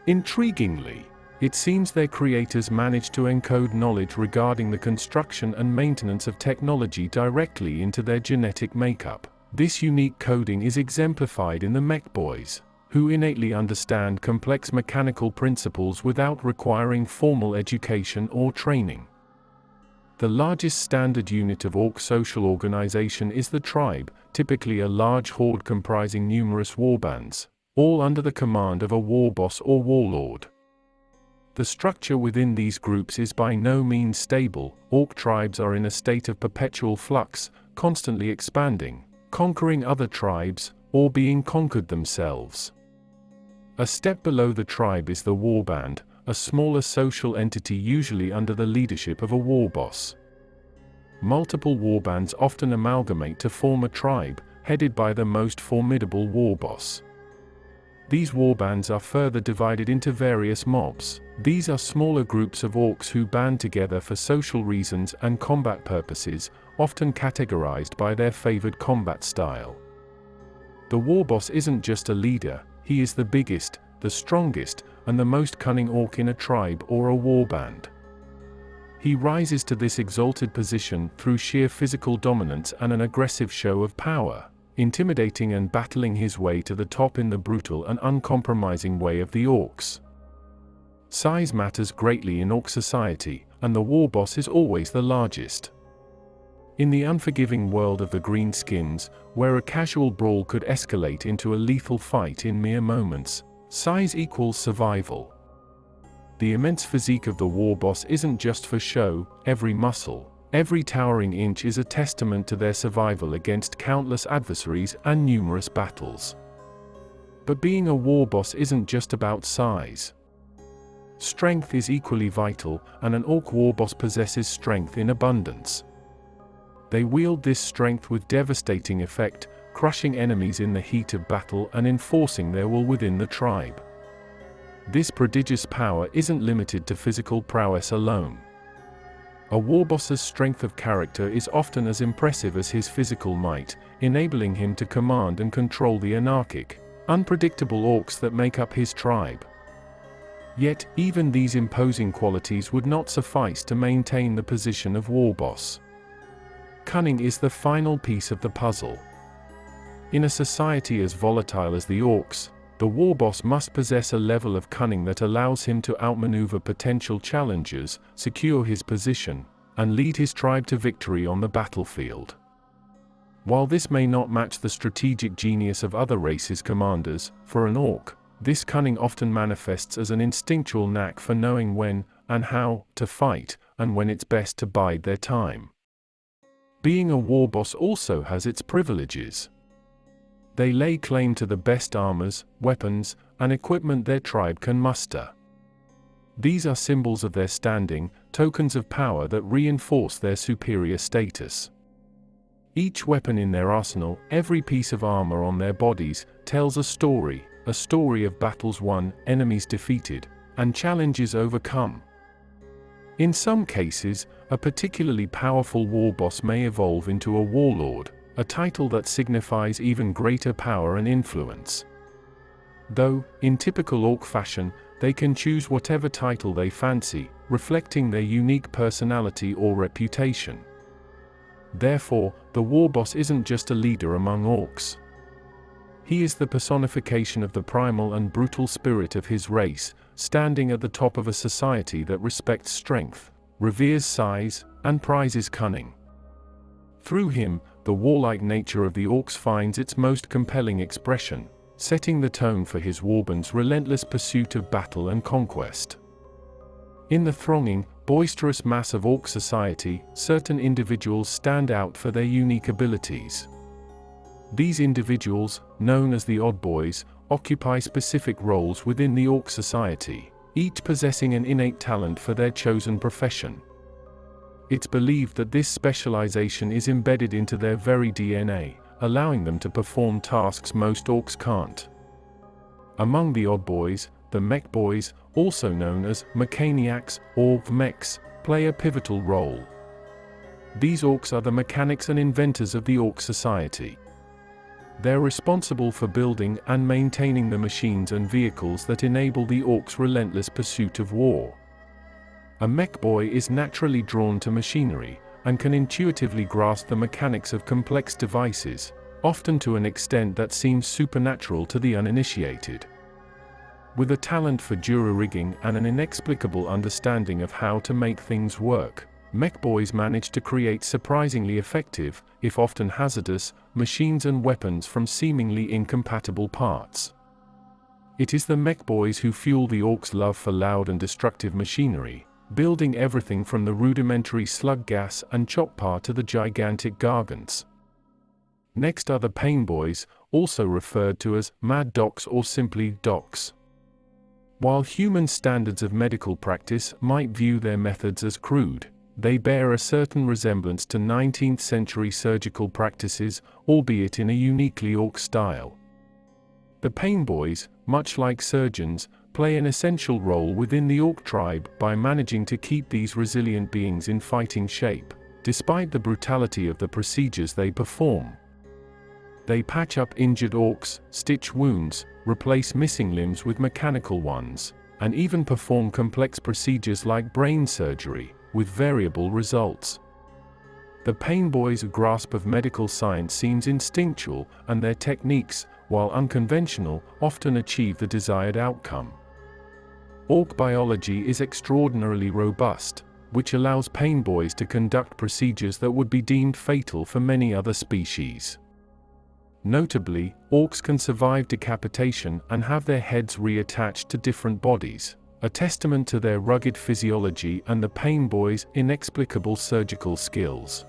Intriguingly, it seems their creators managed to encode knowledge regarding the construction and maintenance of technology directly into their genetic makeup. This unique coding is exemplified in the Mech Boys, who innately understand complex mechanical principles without requiring formal education or training. The largest standard unit of orc social organization is the tribe, typically a large horde comprising numerous warbands, all under the command of a war boss or warlord. The structure within these groups is by no means stable. Orc tribes are in a state of perpetual flux, constantly expanding, conquering other tribes, or being conquered themselves. A step below the tribe is the warband, a smaller social entity usually under the leadership of a war boss. Multiple warbands often amalgamate to form a tribe, headed by the most formidable war boss. These warbands are further divided into various mobs. These are smaller groups of orcs who band together for social reasons and combat purposes, often categorized by their favored combat style. The war boss isn't just a leader, he is the biggest, the strongest, and the most cunning orc in a tribe or a warband. He rises to this exalted position through sheer physical dominance and an aggressive show of power, intimidating and battling his way to the top in the brutal and uncompromising way of the orcs. Size matters greatly in orc society, and the war boss is always the largest. In the unforgiving world of the Greenskins, where a casual brawl could escalate into a lethal fight in mere moments, size equals survival. The immense physique of the war boss isn't just for show. Every muscle, every towering inch is a testament to their survival against countless adversaries and numerous battles. But being a war boss isn't just about size. Strength is equally vital, and an orc war boss possesses strength in abundance. They wield this strength with devastating effect, crushing enemies in the heat of battle and enforcing their will within the tribe. This prodigious power isn't limited to physical prowess alone. A war boss's strength of character is often as impressive as his physical might, enabling him to command and control the anarchic, unpredictable orcs that make up his tribe. Yet, even these imposing qualities would not suffice to maintain the position of war boss. Cunning is the final piece of the puzzle. In a society as volatile as the orcs, the war boss must possess a level of cunning that allows him to outmaneuver potential challengers, secure his position, and lead his tribe to victory on the battlefield. While this may not match the strategic genius of other races' commanders, for an orc, this cunning often manifests as an instinctual knack for knowing when and how to fight, and when it's best to bide their time. Being a war boss also has its privileges. They lay claim to the best armors, weapons, and equipment their tribe can muster. These are symbols of their standing, tokens of power that reinforce their superior status. Each weapon in their arsenal, every piece of armor on their bodies, tells a story of battles won, enemies defeated, and challenges overcome. In some cases, a particularly powerful war boss may evolve into a warlord, a title that signifies even greater power and influence. Though, in typical Ork fashion, they can choose whatever title they fancy, reflecting their unique personality or reputation. Therefore, the war boss isn't just a leader among Orks. He is the personification of the primal and brutal spirit of his race, standing at the top of a society that respects strength, reveres size, and prizes cunning. Through him, the warlike nature of the Orks finds its most compelling expression, setting the tone for his warband's relentless pursuit of battle and conquest. In the thronging, boisterous mass of Ork society, certain individuals stand out for their unique abilities. These individuals, known as the Odd Boys, occupy specific roles within the Ork society, each possessing an innate talent for their chosen profession. It's believed that this specialization is embedded into their very DNA, allowing them to perform tasks most Orks can't. Among the Odd Boys, the Mech Boys, also known as Mechaniacs or Mechs, play a pivotal role. These Orks are the mechanics and inventors of the Ork society. They're responsible for building and maintaining the machines and vehicles that enable the Orks' relentless pursuit of war. A Mech Boy is naturally drawn to machinery, and can intuitively grasp the mechanics of complex devices, often to an extent that seems supernatural to the uninitiated. With a talent for jury-rigging and an inexplicable understanding of how to make things work, Mech Boys manage to create surprisingly effective, if often hazardous, machines and weapons from seemingly incompatible parts. It is the Mech Boys who fuel the Orks' love for loud and destructive machinery, building everything from the rudimentary slug gas and chopper to the gigantic gargants. Next are the Pain Boys, also referred to as Mad Docs or simply Docs. While human standards of medical practice might view their methods as crude, they bear a certain resemblance to 19th century surgical practices, albeit in a uniquely Ork style. The Pain Boys, much like surgeons, play an essential role within the Ork tribe by managing to keep these resilient beings in fighting shape, despite the brutality of the procedures they perform. They patch up injured Orks, stitch wounds, replace missing limbs with mechanical ones, and even perform complex procedures like brain surgery, with variable results. The Pain Boys' grasp of medical science seems instinctual, and their techniques, while unconventional, often achieve the desired outcome. Ork biology is extraordinarily robust, which allows Pain Boys to conduct procedures that would be deemed fatal for many other species. Notably, Orks can survive decapitation and have their heads reattached to different bodies, a testament to their rugged physiology and the Pain Boys' inexplicable surgical skills.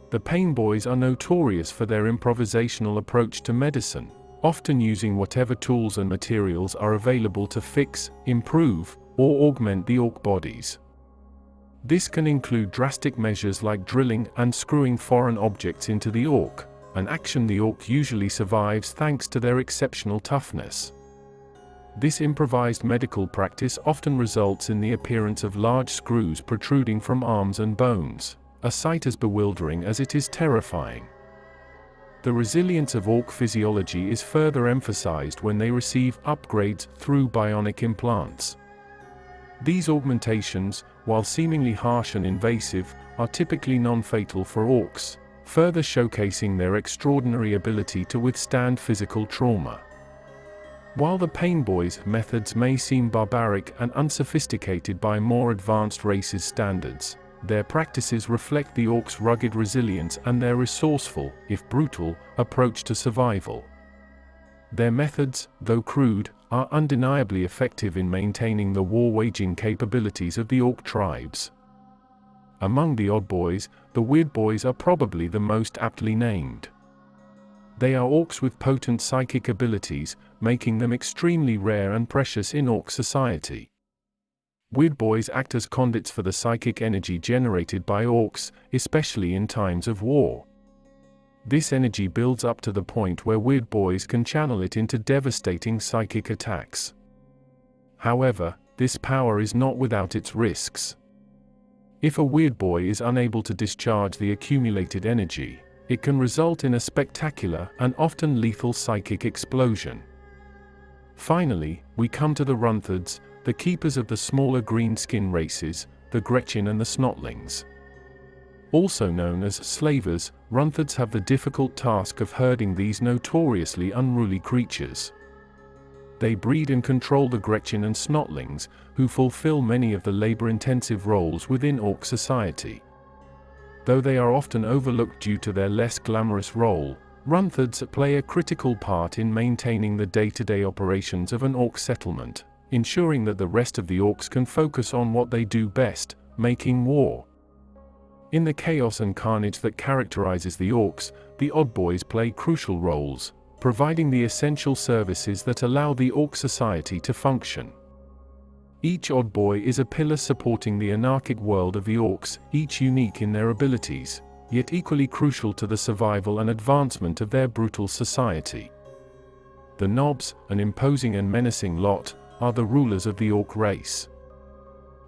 The Pain Boys are notorious for their improvisational approach to medicine, often using whatever tools and materials are available to fix, improve, or augment the Ork bodies. This can include drastic measures like drilling and screwing foreign objects into the Ork, an action the Ork usually survives thanks to their exceptional toughness. This improvised medical practice often results in the appearance of large screws protruding from arms and bones, a sight as bewildering as it is terrifying. The resilience of Ork physiology is further emphasized when they receive upgrades through bionic implants. These augmentations, while seemingly harsh and invasive, are typically non-fatal for Orks, further showcasing their extraordinary ability to withstand physical trauma. While the Pain Boys' methods may seem barbaric and unsophisticated by more advanced races' standards, their practices reflect the Orks' rugged resilience and their resourceful, if brutal, approach to survival. Their methods, though crude, are undeniably effective in maintaining the war-waging capabilities of the Ork tribes. Among the Odd Boys, the Weird Boys are probably the most aptly named. They are Orks with potent psychic abilities, making them extremely rare and precious in Ork society. Weird Boys act as conduits for the psychic energy generated by Orks, especially in times of war. This energy builds up to the point where Weird Boys can channel it into devastating psychic attacks. However, this power is not without its risks. If a Weird Boy is unable to discharge the accumulated energy, it can result in a spectacular and often lethal psychic explosion. Finally, we come to the Runthards, the keepers of the smaller greenskin races, the Gretchin and the Snotlings. Also known as slavers, Runthards have the difficult task of herding these notoriously unruly creatures. They breed and control the Gretchin and Snotlings, who fulfill many of the labor-intensive roles within Ork society. Though they are often overlooked due to their less glamorous role, Runthards play a critical part in maintaining the day-to-day operations of an Ork settlement, ensuring that the rest of the Orks can focus on what they do best, making war. In the chaos and carnage that characterizes the Orks, the Odd Boys play crucial roles, providing the essential services that allow the Ork society to function. Each Odd Boy is a pillar supporting the anarchic world of the Orks, each unique in their abilities, yet equally crucial to the survival and advancement of their brutal society. The Nobs, an imposing and menacing lot, are the rulers of the Ork race.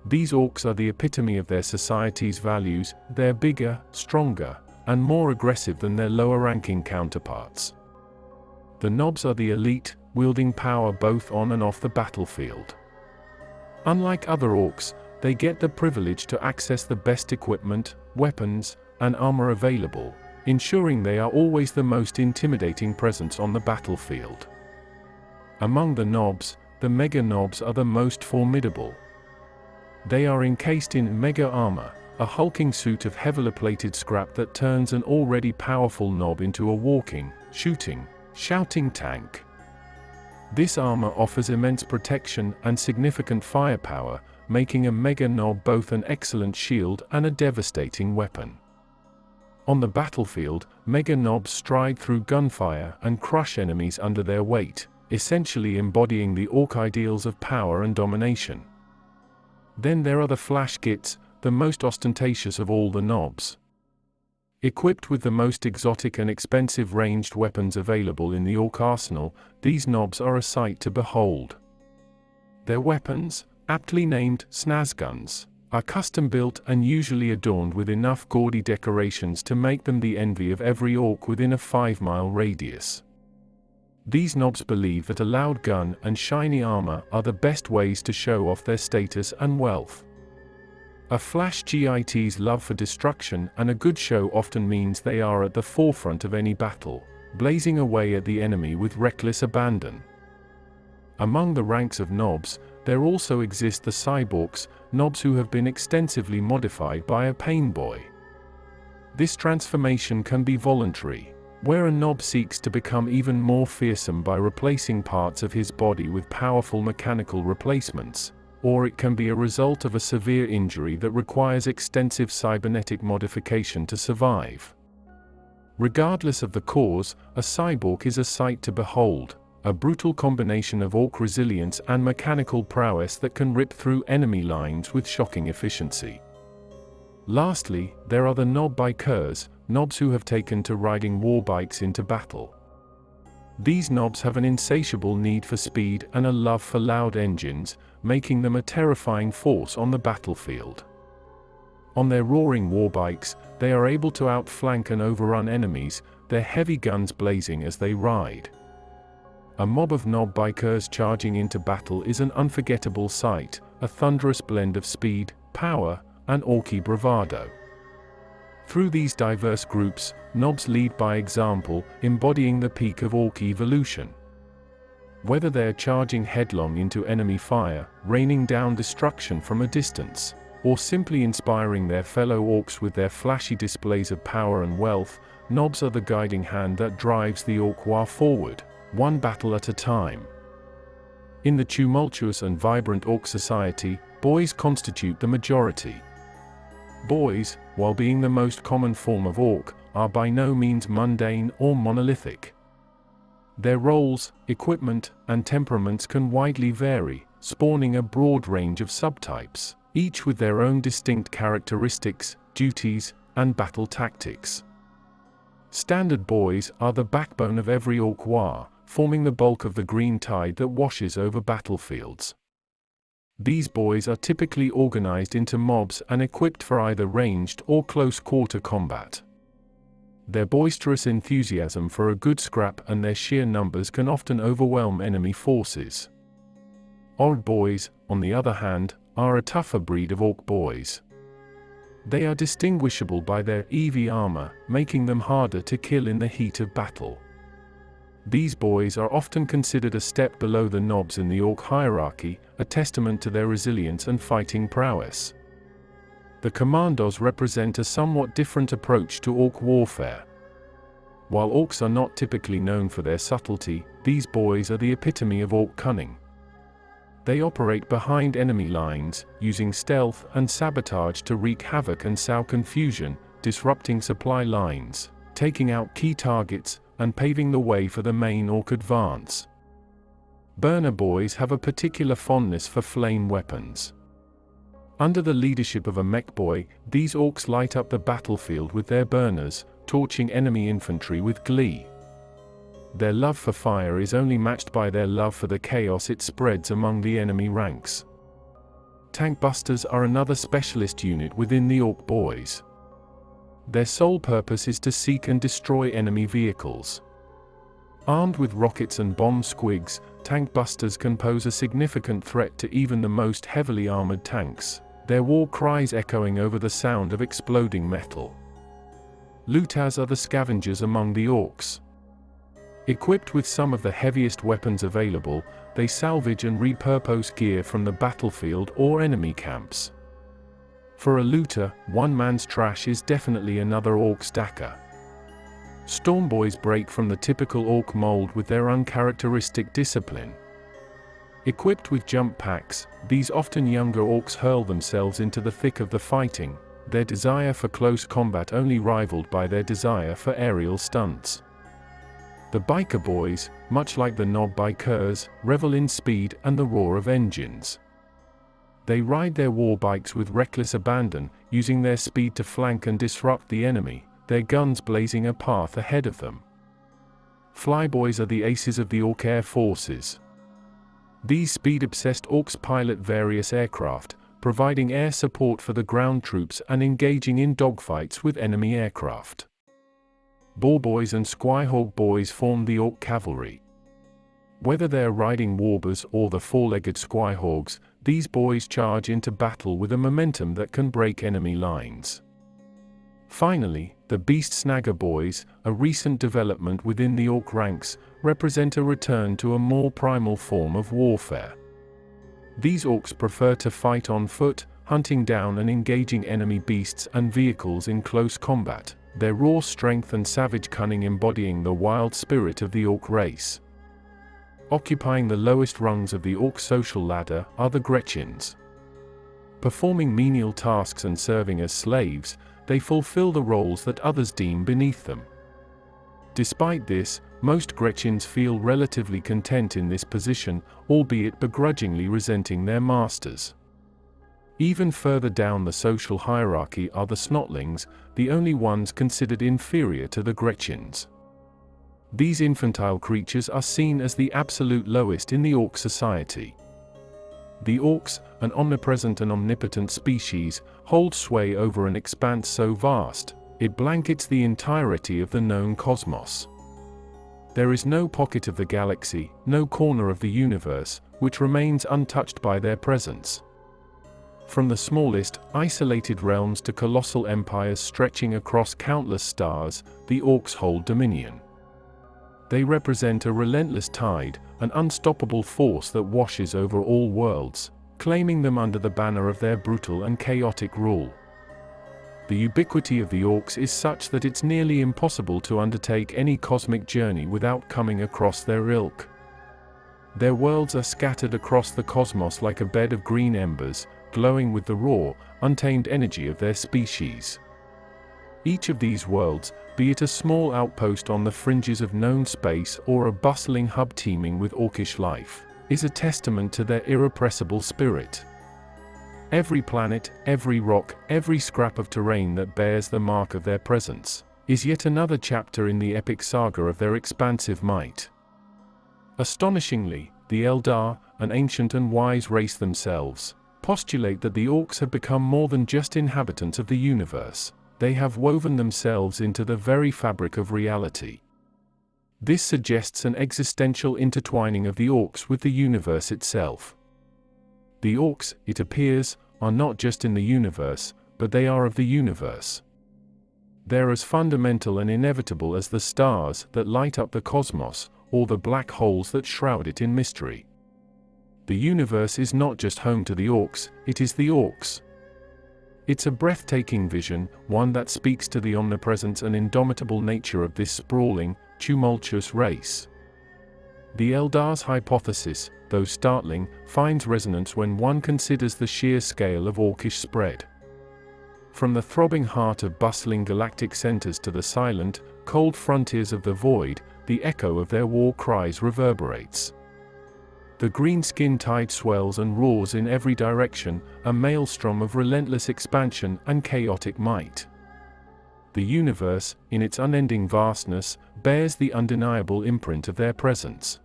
These Orks are the epitome of their society's values. They're bigger, stronger, and more aggressive than their lower-ranking counterparts. The Nobs are the elite, wielding power both on and off the battlefield. Unlike other Orks, they get the privilege to access the best equipment, weapons, and armor available, ensuring they are always the most intimidating presence on the battlefield. Among the Nobs, the Mega Nobs are the most formidable. They are encased in Mega Armor, a hulking suit of heavily-plated scrap that turns an already powerful Nob into a walking, shooting, shouting tank. This armor offers immense protection and significant firepower, making a Mega Nob both an excellent shield and a devastating weapon. On the battlefield, Mega Nobs stride through gunfire and crush enemies under their weight, essentially embodying the Ork ideals of power and domination. Then there are the Flash Gits, the most ostentatious of all the Nobs. Equipped with the most exotic and expensive ranged weapons available in the Ork arsenal, these Nobs are a sight to behold. Their weapons, aptly named snazguns, are custom-built and usually adorned with enough gaudy decorations to make them the envy of every Ork within a 5-mile radius. These Nobs believe that a loud gun and shiny armor are the best ways to show off their status and wealth. A Flash Git's love for destruction and a good show often means they are at the forefront of any battle, blazing away at the enemy with reckless abandon. Among the ranks of Nobs, there also exist the Cyborgs, Nobs who have been extensively modified by a Pain Boy. This transformation can be voluntary, where a Nob seeks to become even more fearsome by replacing parts of his body with powerful mechanical replacements, or it can be a result of a severe injury that requires extensive cybernetic modification to survive. Regardless of the cause, a cyborg is a sight to behold, a brutal combination of Ork resilience and mechanical prowess that can rip through enemy lines with shocking efficiency. Lastly, there are the Nob Bikers, Nobs who have taken to riding war bikes into battle. These Nobs have an insatiable need for speed and a love for loud engines, making them a terrifying force on the battlefield. On their roaring war bikes, they are able to outflank and overrun enemies, their heavy guns blazing as they ride. A mob of Nob Bikers charging into battle is an unforgettable sight, a thunderous blend of speed, power, and Orky bravado. Through these diverse groups, Nobs lead by example, embodying the peak of Ork evolution. Whether they're charging headlong into enemy fire, raining down destruction from a distance, or simply inspiring their fellow Orks with their flashy displays of power and wealth, Nobs are the guiding hand that drives the Ork war forward, one battle at a time. In the tumultuous and vibrant Ork society, boys constitute the majority. Boys, while being the most common form of Ork, are by no means mundane or monolithic. Their roles, equipment, and temperaments can widely vary, spawning a broad range of subtypes, each with their own distinct characteristics, duties, and battle tactics. Standard boys are the backbone of every Ork war, forming the bulk of the green tide that washes over battlefields. These boys are typically organized into mobs and equipped for either ranged or close-quarter combat. Their boisterous enthusiasm for a good scrap and their sheer numbers can often overwhelm enemy forces. Ork boys, on the other hand, are a tougher breed of ork boys. They are distinguishable by their heavy armor, making them harder to kill in the heat of battle. These boys are often considered a step below the knobs in the ork hierarchy, a testament to their resilience and fighting prowess. The commandos represent a somewhat different approach to ork warfare. While orks are not typically known for their subtlety, these boys are the epitome of ork cunning. They operate behind enemy lines, using stealth and sabotage to wreak havoc and sow confusion, disrupting supply lines, taking out key targets, and paving the way for the main ork advance. Burner boys have a particular fondness for flame weapons. Under the leadership of a mech boy, these orks light up the battlefield with their burners, torching enemy infantry with glee. Their love for fire is only matched by their love for the chaos it spreads among the enemy ranks. Tank busters are another specialist unit within the ork boys. Their sole purpose is to seek and destroy enemy vehicles. Armed with rockets and bomb squigs, tank busters can pose a significant threat to even the most heavily armored tanks, their war cries echoing over the sound of exploding metal. Looters are the scavengers among the orks. Equipped with some of the heaviest weapons available, they salvage and repurpose gear from the battlefield or enemy camps. For a looter, one man's trash is definitely another ork stacker. Stormboys break from the typical ork mold with their uncharacteristic discipline. Equipped with jump packs, these often younger orks hurl themselves into the thick of the fighting, their desire for close combat only rivaled by their desire for aerial stunts. The biker boys, much like the knob bikers, revel in speed and the roar of engines. They ride their war bikes with reckless abandon, using their speed to flank and disrupt the enemy, their guns blazing a path ahead of them. Flyboys are the aces of the ork air forces. These speed-obsessed orks pilot various aircraft, providing air support for the ground troops and engaging in dogfights with enemy aircraft. Boar boys and squirehawk boys form the ork cavalry. Whether they are riding warbers or the four-legged squirehogs, these boys charge into battle with a momentum that can break enemy lines. Finally, the beast snagger boys, a recent development within the ork ranks, represent a return to a more primal form of warfare. These orks prefer to fight on foot, hunting down and engaging enemy beasts and vehicles in close combat, their raw strength and savage cunning embodying the wild spirit of the ork race. Occupying the lowest rungs of the ork social ladder are the Gretchins. Performing menial tasks and serving as slaves, they fulfill the roles that others deem beneath them. Despite this, most Gretchins feel relatively content in this position, albeit begrudgingly resenting their masters. Even further down the social hierarchy are the Snotlings, the only ones considered inferior to the Gretchins. These infantile creatures are seen as the absolute lowest in the ork society. The orks, an omnipresent and omnipotent species, hold sway over an expanse so vast, it blankets the entirety of the known cosmos. There is no pocket of the galaxy, no corner of the universe, which remains untouched by their presence. From the smallest, isolated realms to colossal empires stretching across countless stars, the orks hold dominion. They represent a relentless tide, an unstoppable force that washes over all worlds, claiming them under the banner of their brutal and chaotic rule. The ubiquity of the orks is such that it's nearly impossible to undertake any cosmic journey without coming across their ilk. Their worlds are scattered across the cosmos like a bed of green embers, glowing with the raw, untamed energy of their species. Each of these worlds, be it a small outpost on the fringes of known space or a bustling hub teeming with orkish life, is a testament to their irrepressible spirit. Every planet, every rock, every scrap of terrain that bears the mark of their presence, is yet another chapter in the epic saga of their expansive might. Astonishingly, the Eldar, an ancient and wise race themselves, postulate that the orks have become more than just inhabitants of the universe. they have woven themselves into the very fabric of reality. This suggests an existential intertwining of the Orks with the universe itself. The Orks, it appears, are not just in the universe, but they are of the universe. They're as fundamental and inevitable as the stars that light up the cosmos, or the black holes that shroud it in mystery. The universe is not just home to the Orks, it is the Orks. It's a breathtaking vision, one that speaks to the omnipresence and indomitable nature of this sprawling, tumultuous race. The Eldar's hypothesis, though startling, finds resonance when one considers the sheer scale of Orkish spread. From the throbbing heart of bustling galactic centers to the silent, cold frontiers of the void, the echo of their war cries reverberates. The greenskin tide swells and roars in every direction, a maelstrom of relentless expansion and chaotic might. The universe, in its unending vastness, bears the undeniable imprint of their presence.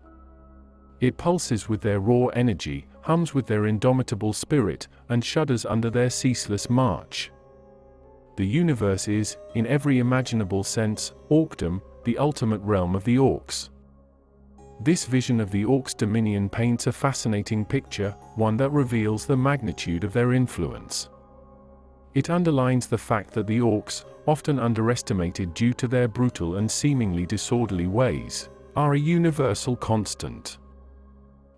It pulses with their raw energy, hums with their indomitable spirit, and shudders under their ceaseless march. The universe is, in every imaginable sense, Orkdom, the ultimate realm of the Orks. This vision of the Orks' dominion paints a fascinating picture, one that reveals the magnitude of their influence. It underlines the fact that the Orks, often underestimated due to their brutal and seemingly disorderly ways, are a universal constant.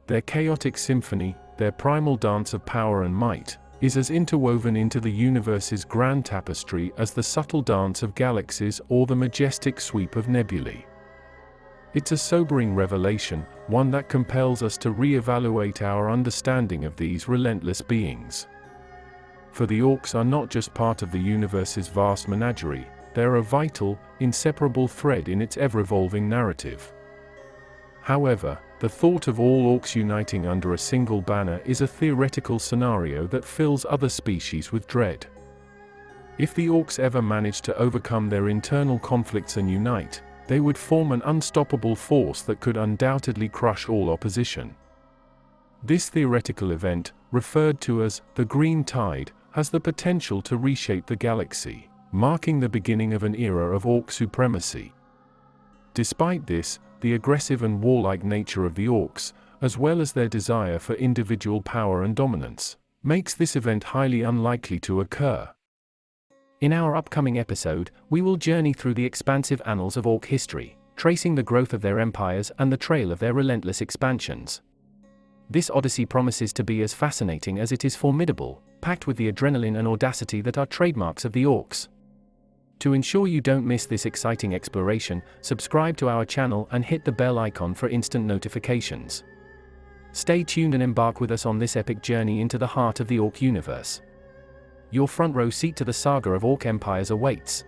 Their chaotic symphony, their primal dance of power and might, is as interwoven into the universe's grand tapestry as the subtle dance of galaxies or the majestic sweep of nebulae. It's a sobering revelation, one that compels us to re-evaluate our understanding of these relentless beings. For the Orks are not just part of the universe's vast menagerie, they're a vital, inseparable thread in its ever-evolving narrative. However, the thought of all Orks uniting under a single banner is a theoretical scenario that fills other species with dread. If the Orks ever managed to overcome their internal conflicts and unite, they would form an unstoppable force that could undoubtedly crush all opposition. This theoretical event, referred to as the Green Tide, has the potential to reshape the galaxy, marking the beginning of an era of Ork supremacy. Despite this, the aggressive and warlike nature of the Orks, as well as their desire for individual power and dominance, makes this event highly unlikely to occur. In our upcoming episode, we will journey through the expansive annals of Ork history, tracing the growth of their empires and the trail of their relentless expansions. This odyssey promises to be as fascinating as it is formidable, packed with the adrenaline and audacity that are trademarks of the Orks. To ensure you don't miss this exciting exploration, subscribe to our channel and hit the bell icon for instant notifications. Stay tuned and embark with us on this epic journey into the heart of the Ork universe. Your front row seat to the saga of Ork empires awaits.